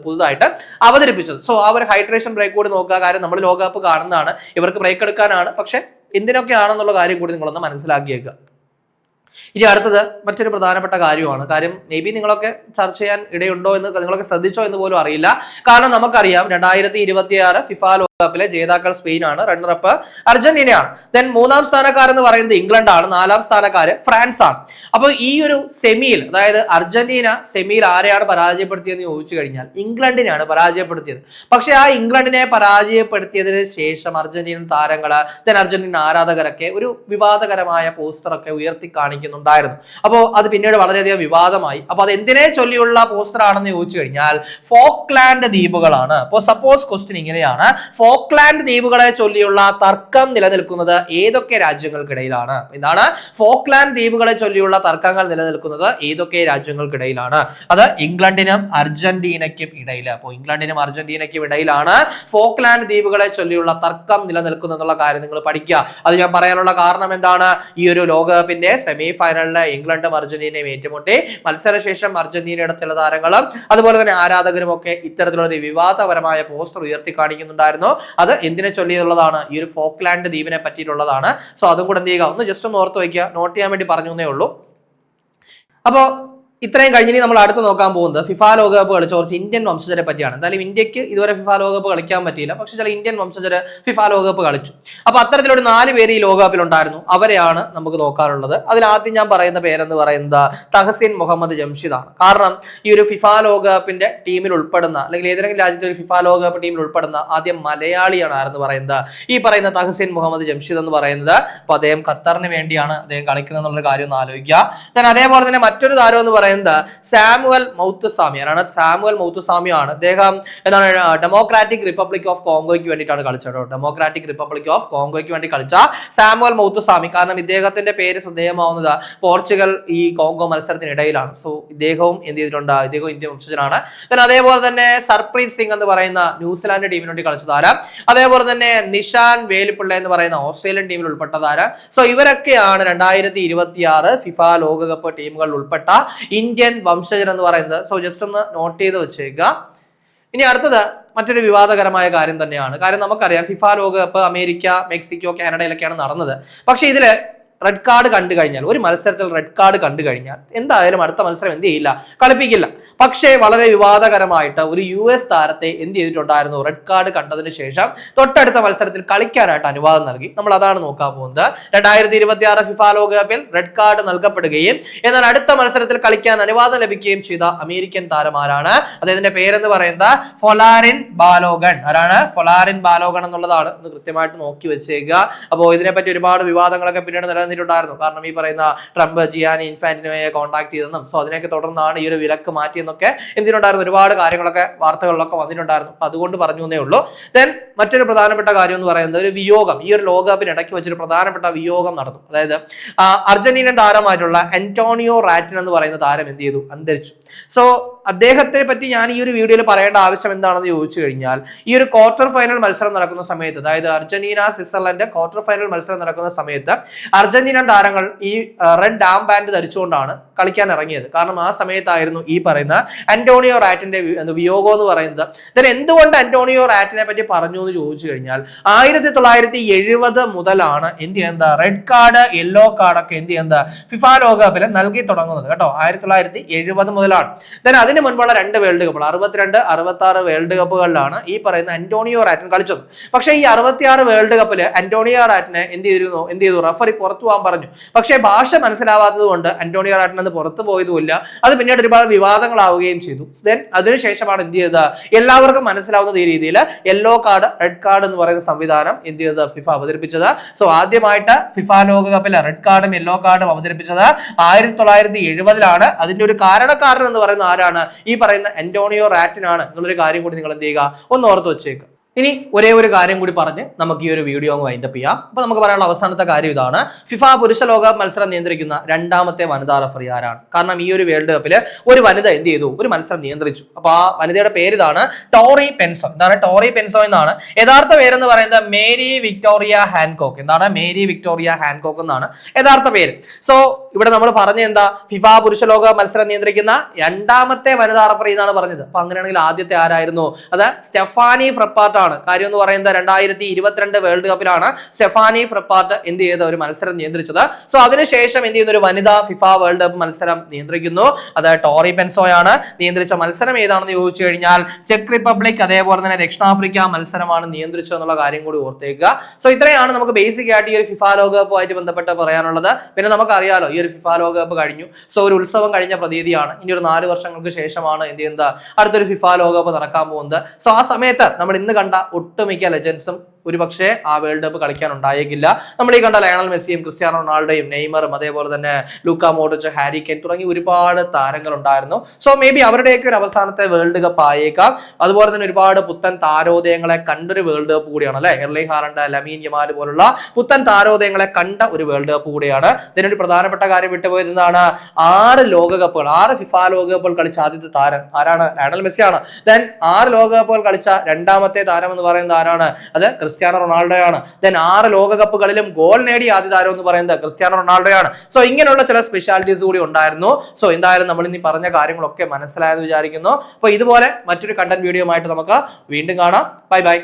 പുതുതായിട്ട് അവതരിപ്പിച്ചത്. സോ ആ ഒരു ഹൈഡ്രേഷൻ ബ്രേക്ക് കൂടി നോക്കുക. കാര്യം നമ്മൾ ലോകകപ്പ് കാണുന്നതാണ്, ഇവർക്ക് ബ്രേക്ക് എടുക്കാനാണ്. പക്ഷെ എന്തിനൊക്കെയാണെന്നുള്ള കാര്യം കൂടി നിങ്ങളൊന്ന് മനസ്സിലാക്കിയേക്കുക. ഇനി അടുത്തത് മറ്റൊരു പ്രധാനപ്പെട്ട കാര്യമാണ്. കാര്യം മേ ബി നിങ്ങളൊക്കെ ചർച്ച ചെയ്യാൻ ഇടയുണ്ടോ എന്ന് നിങ്ങളൊക്കെ ശ്രദ്ധിച്ചോ എന്ന് പോലും അറിയില്ല. കാരണം നമുക്കറിയാം 2026 ഫിഫ ലോകകപ്പിലെ ജേതാക്കൾ സ്പെയിൻ ആണ്, റണ്ണറപ്പ് അർജന്റീനയാണ്. ദെൻ മൂന്നാം സ്ഥാനക്കാരെന്ന് പറയുന്നത് ഇംഗ്ലണ്ട് ആണ്, നാലാം സ്ഥാനക്കാര് ഫ്രാൻസ് ആണ്. അപ്പൊ ഈ ഒരു സെമിയിൽ, അതായത് അർജന്റീന സെമിയിൽ ആരെയാണ് പരാജയപ്പെടുത്തിയതെന്ന് ചോദിച്ചു കഴിഞ്ഞാൽ ഇംഗ്ലണ്ടിനെയാണ് പരാജയപ്പെടുത്തിയത്. പക്ഷെ ആ ഇംഗ്ലണ്ടിനെ പരാജയപ്പെടുത്തിയതിന് ശേഷം അർജന്റീനൻ താരങ്ങള്, ദെൻ അർജന്റീന ആരാധകരൊക്കെ ഒരു വിവാദകരമായ പോസ്റ്റർ ഒക്കെ ഉയർത്തി കാണിക്കുന്നുണ്ടായിരുന്നു. അപ്പോൾ അത് പിന്നീട് വളരെയധികം വിവാദമായി. അപ്പൊ അത് എന്തിനെ ചൊല്ലിയുള്ള പോസ്റ്റർ ആണെന്ന് ചോദിച്ചു കഴിഞ്ഞാൽ ഫോക്ലാൻഡ് ദ്വീപുകളാണ്. അപ്പോൾ സപ്പോസ് ക്വസ്റ്റ്യൻ ഇങ്ങനെയാണ്, ഫോക്ലാൻഡ് ദ്വീപുകളെ ചൊല്ലിയുള്ള തർക്കം നിലനിൽക്കുന്നത് ഏതൊക്കെ രാജ്യങ്ങൾക്കിടയിലാണ്? എന്താണ്? ഫോക്ലാൻഡ് ദ്വീപുകളെ ചൊല്ലിയുള്ള തർക്കങ്ങൾ നിലനിൽക്കുന്നത് ഏതൊക്കെ രാജ്യങ്ങൾക്കിടയിലാണ്? അത് ഇംഗ്ലണ്ടിനും അർജന്റീനയ്ക്കും ഇടയിൽ. അപ്പോൾ ഇംഗ്ലണ്ടിനും അർജന്റീനയ്ക്കും ഇടയിലാണ് ഫോക്ലാൻഡ് ദ്വീപുകളെ ചൊല്ലിയുള്ള തർക്കം നിലനിൽക്കുന്നത് എന്നുള്ള കാര്യം നിങ്ങൾ പഠിക്കുക. അത് ഞാൻ പറയാനുള്ള കാരണം എന്താണ്? ഈ ഒരു ലോകകപ്പിന്റെ സെമി ഫൈനലില് ഇംഗ്ലണ്ടും അർജന്റീനയും ഏറ്റുമുട്ടി. മത്സരശേഷം അർജന്റീനയുടെ ചില താരങ്ങളും അതുപോലെ തന്നെ ആരാധകരും ഒക്കെ ഇത്തരത്തിലുള്ള ഒരു വിവാദപരമായ പോസ്റ്റർ ഉയർത്തി കാണിക്കുന്നുണ്ടായിരുന്നു. അത് എന്തിനെ ചൊല്ലിയുള്ളതാണ്? ഈ ഒരു ഫോക്ലാൻഡ് ദ്വീപിനെ പറ്റിയിട്ടുള്ളതാണ്. സോ അതും കൂടെ എന്ത് ചെയ്യുക, ഒന്ന് ജസ്റ്റ് ഒന്ന് ഓർത്ത് വയ്ക്കുക. നോട്ട് ചെയ്യാൻ വേണ്ടി പറഞ്ഞു എന്നേ ഉള്ളൂ. അപ്പോ ഇത്രയും കഴിഞ്ഞ് നമ്മൾ അടുത്ത് നോക്കാൻ പോകുന്നത് ഫിഫ ലോകകപ്പ് കളിച്ച കുറച്ച് ഇന്ത്യൻ വംശജരെ പറ്റിയാണ്. എന്തായാലും ഇന്ത്യക്ക് ഇതുവരെ ഫിഫ ലോകകപ്പ് കളിക്കാൻ പറ്റിയില്ല, പക്ഷെ ചില ഇന്ത്യൻ വംശജര് ഫിഫ ലോകകപ്പ് കളിച്ചു. അപ്പൊ അത്തരത്തിലൊരു 4 പേര് ഈ ലോകകപ്പിൽ ഉണ്ടായിരുന്നു. അവരെയാണ് നമുക്ക് നോക്കാനുള്ളത്. അതിൽ ആദ്യം ഞാൻ പറയുന്ന പേരെന്ന് പറയുന്നത് തഹസിൻ മുഹമ്മദ് ജംഷിദ് ആണ്. കാരണം ഈ ഒരു ഫിഫ ലോകകപ്പിന്റെ ടീമിൽ ഉൾപ്പെടുന്ന, അല്ലെങ്കിൽ ഏതെങ്കിലും രാജ്യത്തെ ഒരു ഫിഫ ലോകകപ്പ് ടീമിൽ ഉൾപ്പെടുന്ന ആദ്യം മലയാളിയാണ് ആരെന്ന് പറയുന്നത് ഈ പറയുന്ന തഹസിൻ മുഹമ്മദ് ജംഷിദ് എന്ന് പറയുന്നത്. അപ്പൊ അദ്ദേഹം ഖത്തറിന് വേണ്ടിയാണ് അദ്ദേഹം കളിക്കുന്നത് എന്നുള്ള കാര്യം ഒന്ന് ആലോചിക്കുക. അതേപോലെ തന്നെ മറ്റൊരു താരം എന്ന് പറയുന്നത് പറയുന്നത് സാമുവൽ മൗത്തുസാമി. ആരാണ്? സാമുവൽ മൗത്തുസാമിയാണ്. അദ്ദേഹം എന്താണ് ഡെമോക്രാറ്റിക് റിപ്പബ്ലിക് ഓഫ് കോങ്കോയ്ക്ക് വേണ്ടിയിട്ടാണ് കളിച്ചത്. ഡെമോക്രാറ്റിക് റിപ്പബ്ലിക് ഓഫ് കോങ്കോയ്ക്ക് വേണ്ടി കളിച്ച സാമുവൽ മൗത്തുസാമി. കാരണം ഇദ്ദേഹത്തിന്റെ പേര് ശ്രദ്ധേയമാവുന്നത് പോർച്ചുഗൽ ഈ കോങ്കോ മത്സരത്തിനിടയിലാണ്. സോ ഇദ്ദേഹവും എന്ത് ചെയ്തിട്ടുണ്ട്? ഇദ്ദേഹവും ഇന്ത്യൻ വംശജനാണ്. അതേപോലെ തന്നെ സർപ്രീത് സിംഗ് എന്ന് പറയുന്ന ന്യൂസിലാൻഡ് ടീമിന് വേണ്ടി കളിച്ച താരം. അതേപോലെ തന്നെ നിഷാൻ വേലിപ്പിള്ള എന്ന് പറയുന്ന ഓസ്ട്രേലിയൻ ടീമിൽ ഉൾപ്പെട്ട താരം. സോ ഇവരൊക്കെയാണ് 2026 ഫിഫ ലോകകപ്പ് ടീമുകളിൽ ഉൾപ്പെട്ട ഇന്ത്യൻ വംശജർ എന്ന് പറയുന്നത്. സോ ജസ്റ്റ് ഒന്ന് നോട്ട് ചെയ്ത് വെച്ചേക്കുക. ഇനി അടുത്തത് മറ്റൊരു വിവാദകരമായ കാര്യം തന്നെയാണ്. കാര്യം നമുക്കറിയാം ഫിഫ ലോകകപ്പ് അമേരിക്ക, മെക്സിക്കോ, കാനഡയിലൊക്കെയാണ് നടന്നത്. പക്ഷെ ഇതില് റെഡ് കാർഡ് കണ്ടു കഴിഞ്ഞാൽ, ഒരു മത്സരത്തിൽ റെഡ് കാർഡ് കണ്ടു കഴിഞ്ഞാൽ എന്തായാലും അടുത്ത മത്സരം എന്ത് ചെയ്യില്ല, കളിപ്പിക്കില്ല. പക്ഷേ വളരെ വിവാദകരമായിട്ട് ഒരു US താരത്തെ എന്ത് ചെയ്തിട്ടുണ്ടായിരുന്നു? റെഡ് കാർഡ് കണ്ടതിന് ശേഷം തൊട്ടടുത്ത മത്സരത്തിൽ കളിക്കാനായിട്ട് അനുവാദം നൽകി. നമ്മൾ അതാണ് നോക്കാൻ പോകുന്നത്. 2026 ഫിഫ ലോകകപ്പിൽ റെഡ് കാർഡ് നൽകപ്പെടുകയും എന്നാൽ അടുത്ത മത്സരത്തിൽ കളിക്കാൻ അനുവാദം ലഭിക്കുകയും ചെയ്ത അമേരിക്കൻ താരം ആരാണ്? അദ്ദേഹത്തിന്റെ പേരെന്ന് പറയുന്നത് ഫൊലാരിൻ ബാലോഗൺ. ആരാണ്? ഫൊലാരിൻ ബാലോഗൺ എന്നുള്ളതാണ്. ഒന്ന് കൃത്യമായിട്ട് നോക്കി വെച്ചേക്കുക. അപ്പോൾ ഇതിനെപ്പറ്റി ഒരുപാട് വിവാദങ്ങളൊക്കെ പിന്നീട് നിലനിന്നിട്ടുണ്ടായിരുന്നു. കാരണം ഈ പറയുന്ന ട്രംപ് ജിയാനി ഇൻഫാന്റിനോയെ കോൺടാക്ട് ചെയ്തെന്നും സോ അതിനൊക്കെ തുടർന്നാണ് ഈ ഒരു വിലക്ക് മാറ്റിയെന്നൊക്കെ എന്തിനുണ്ടായിരുന്നു, ഒരുപാട് കാര്യങ്ങളൊക്കെ വാർത്തകളിലൊക്കെ വന്നിട്ടുണ്ടായിരുന്നു. അപ്പൊ അതുകൊണ്ട് പറഞ്ഞു എന്നേ ഉള്ളൂ. ദെൻ മറ്റൊരു പ്രധാനപ്പെട്ട കാര്യം എന്ന് പറയുന്നത് ഒരു വിയോഗം. ഈ ഒരു ലോകകപ്പിന് ഇടയ്ക്ക് വെച്ചൊരു പ്രധാനപ്പെട്ട വിയോഗം നടന്നു. അതായത് അർജന്റീനൻ താരമായിട്ടുള്ള അന്റോണിയോ റാറ്റിൻ എന്ന് പറയുന്ന താരം എന്ത് ചെയ്തു? അന്തരിച്ചു. സോ അദ്ദേഹത്തെ പറ്റി ഞാൻ ഈ ഒരു വീഡിയോയിൽ പറയേണ്ട ആവശ്യം എന്താണെന്ന് ചോദിച്ചു കഴിഞ്ഞാൽ, ഈ ഒരു ക്വാർട്ടർ ഫൈനൽ മത്സരം നടക്കുന്ന സമയത്ത്, അതായത് അർജന്റീന സ്വിറ്റ്സർലൻഡ് ക്വാർട്ടർ ഫൈനൽ മത്സരം നടക്കുന്ന സമയത്ത് അർജന്റീനൻ താരങ്ങൾ ഈ റെഡ് ആം ബാൻഡ് ധരിച്ചുകൊണ്ടാണ് കളിക്കാൻ ഇറങ്ങിയത്. കാരണം ആ സമയത്തായിരുന്നു ഈ പറയുന്ന അന്റോണിയോ റാറ്റിന്റെ വിയോഗം എന്ന് പറയുന്നത്. then എന്തുകൊണ്ട് അന്റോണിയോ റാറ്റിനെ പറ്റി പറഞ്ഞു എന്ന് ചോദിച്ചു കഴിഞ്ഞാൽ 1970 മുതലാണ് എന്ത് ചെയ്യുന്നത്, റെഡ് കാർഡ് യെല്ലോ കാർഡൊക്കെ എന്ത് ചെയ്യുന്നത് ഫിഫ ലോകകപ്പിൽ നൽകി തുടങ്ങുന്നത് കേട്ടോ. 1970 മുതലാണ്. then അതിന് മുൻപുള്ള 2 വേൾഡ് കപ്പുകൾ 62, 66 വേൾഡ് കപ്പുകളിലാണ് ഈ പറയുന്ന അന്റോണിയോ റാറ്റിൻ കളിച്ചത്. പക്ഷേ ഈ 66 വേൾഡ് കപ്പില് അന്റോണിയോ റാറ്റിനെ എന്ത് ചെയ്തു റഫറി പുറത്തു പോകാൻ പറഞ്ഞു. പക്ഷേ ഭാഷ മനസ്സിലാവാത്തത് കൊണ്ട് അന്റോണിയോ റാറ്റിൻ അത് പുറത്തു പോയതുമില്ല. അത് പിന്നീട് ഒരുപാട് വിവാദങ്ങളാവുകയും ചെയ്തു. ദെൻ അതിനുശേഷമാണ് എന്ത് ചെയ്തത്, എല്ലാവർക്കും മനസ്സിലാവുന്ന ഈ രീതിയിൽ യെല്ലോ കാർഡ് റെഡ് കാർഡ് എന്ന് പറയുന്ന സംവിധാനം എന്ത് ചെയ്തത് ഫിഫ അവതരിപ്പിച്ചത്. സോ ആദ്യമായിട്ട് ഫിഫ ലോകകപ്പിൽ റെഡ് കാർഡും യെല്ലോ കാർഡും അവതരിപ്പിച്ചത് 1970 അതിന്റെ ഒരു കാരണക്കാരൻ എന്ന് പറയുന്ന ആരാണ്? ഈ പറയുന്ന അന്റോണിയോ റാറ്റിൻ ആണ് എന്നുള്ളൊരു കാര്യം കൂടി നിങ്ങൾ എന്ത് ചെയ്യുക, ഒന്ന് ഓർത്ത് വെച്ചേക്കുക. ഇനി ഒരേ ഒരു കാര്യം കൂടി പറഞ്ഞ് നമുക്ക് ഈ ഒരു വീഡിയോ അങ്ങ് വൈൻഡപ്പ് ചെയ്യാം. അപ്പൊ നമുക്ക് പറയാനുള്ള അവസാനത്തെ കാര്യം ഇതാണ്. ഫിഫ പുരുഷ ലോക മത്സരം നിയന്ത്രിക്കുന്ന 2ാമത്തെ വനിതാ റഫറി ആരാണ്? കാരണം ഈ ഒരു വേൾഡ് കപ്പില് ഒരു വനിത എന്ത് ചെയ്തു, ഒരു മത്സരം നിയന്ത്രിച്ചു. അപ്പൊ ആ വനിതയുടെ പേര് ഇതാണ്, ടോറി പെൻസോ. എന്താണ് ടോറി പെൻസോ എന്നാണ് യഥാർത്ഥ പേരെന്ന് പറയുന്നത്. Mary Victoria Hancock. എന്താണ്? മേരി വിക്ടോറിയ ഹാൻകോക്ക് എന്നാണ് യഥാർത്ഥ പേര്. സോ ഇവിടെ നമ്മൾ പറഞ്ഞ എന്താ, ഫിഫ പുരുഷ ലോക മത്സരം നിയന്ത്രിക്കുന്ന 2ാമത്തെ വനിതാ റഫറി എന്നാണ് പറഞ്ഞത്. അപ്പൊ അങ്ങനെയാണെങ്കിൽ ആദ്യത്തെ ആരായിരുന്നു? അത് സ്റ്റെഫാനി ഫ്രപ്പാർട്ട് ആണ്. കാര്യം എന്ന് പറയുന്നത് 2022 വേൾഡ് കപ്പിലാണ് സ്റ്റെഫാനി ഫ്രപ്പാർട്ട് എന്ത് ചെയ്ത ഒരു മത്സരം നിയന്ത്രിച്ചത്. സോ അതിനുശേഷം എന്ത് ചെയ്യുന്ന ഒരു വനിതാ ഫിഫ വേൾഡ് കപ്പ് മത്സരം നിയന്ത്രിക്കുന്നു. അത് ടോറി പെൻസോയാണ്. നിയന്ത്രിച്ച മത്സരം ഏതാണെന്ന് ചോദിച്ചു കഴിഞ്ഞാൽ ചെക്ക് റിപ്പബ്ലിക് അതേപോലെ തന്നെ ദക്ഷിണാഫ്രിക്ക മത്സരമാണ് നിയന്ത്രിച്ചത് എന്നുള്ള കാര്യം കൂടി ഓർത്തേക്കുക. സോ ഇത്രയാണ് നമുക്ക് ബേസിക് ആയിട്ട് ഈ ഒരു ഫിഫ ലോകകപ്പുമായിട്ട് ബന്ധപ്പെട്ട് പറയാനുള്ളത്. പിന്നെ നമുക്കറിയാലോ ഈ ഒരു ഫിഫ ലോകകപ്പ് കഴിഞ്ഞു. സോ ഒരു ഉത്സവം കഴിഞ്ഞ പ്രതീതിയാണ്. ഇനി ഒരു 4 വർഷങ്ങൾക്ക് ശേഷമാണ് എന്ത് ചെയ്യുന്നത് അടുത്തൊരു ഫിഫ ലോകകപ്പ് നടക്കാൻ പോകുന്നത്. സോ ആ സമയത്ത് നമ്മൾ ഇന്ന് കണ്ട ഒട്ടുമിക്ക ലെജൻസും ഒരുപക്ഷെ ആ വേൾഡ് കപ്പ് കളിക്കാൻ ഉണ്ടായേക്കില്ല. നമ്മൾ ഈ കണ്ട ലയണൽ മെസ്സിയും ക്രിസ്ത്യാനോ റൊണാൾഡോയും നെയ്മറും അതേപോലെ തന്നെ ലൂക്ക മോഡ്രിച്ച്, ഹാരി കെയ്ൻ തുടങ്ങി ഒരുപാട് താരങ്ങൾ ഉണ്ടായിരുന്നു. സോ മേ ബി അവരുടെയൊക്കെ ഒരു അവസാനത്തെ വേൾഡ് കപ്പ് ആയേക്കാം. അതുപോലെ തന്നെ ഒരുപാട് പുത്തൻ താരോദയങ്ങളെ കണ്ടൊരു വേൾഡ് കപ്പ് കൂടിയാണ് അല്ലെ. എർലിംഗ് ഹാലൻഡ്, ലമീൻ യമാൽ പോലുള്ള പുത്തൻ താരോദയങ്ങളെ കണ്ട ഒരു വേൾഡ് കപ്പ് കൂടിയാണ്. ഇതിനൊരു പ്രധാനപ്പെട്ട കാര്യം വിട്ടുപോയത് എന്താണ്, 6 ലോകകപ്പുകൾ 6 ഫിഫ ലോകകപ്പുകൾ കളിച്ച ആദ്യത്തെ താരം ആരാണ്? ലയണൽ മെസ്സിയാണ്. ദെൻ 6 ലോകകപ്പുകൾ കളിച്ച 2ാമത്തെ താരം എന്ന് പറയുന്നത് ആരാണ്? അത് ക്രിസ്ത്യാനോ റൊണാൾഡോയാണ്. ദെൻ 6 ലോകകപ്പുകളിലും ഗോൾ നേടിയ ആദ്യ താരം എന്ന് പറയുന്നത് ക്രിസ്ത്യാനോ റൊണാൾഡോയാണ്. സോ ഇങ്ങനെയുള്ള ചില സ്പെഷ്യാലിറ്റീസ് കൂടി ഉണ്ടായിരുന്നു. സോ എന്തായാലും നമ്മൾ ഇനി പറഞ്ഞ കാര്യങ്ങളൊക്കെ മനസ്സിലായെന്ന് വിചാരിക്കുന്നു. അപ്പൊ ഇതുപോലെ മറ്റൊരു കണ്ടന്റ് വീഡിയോ ആയിട്ട് നമുക്ക് വീണ്ടും കാണാം. Bye bye.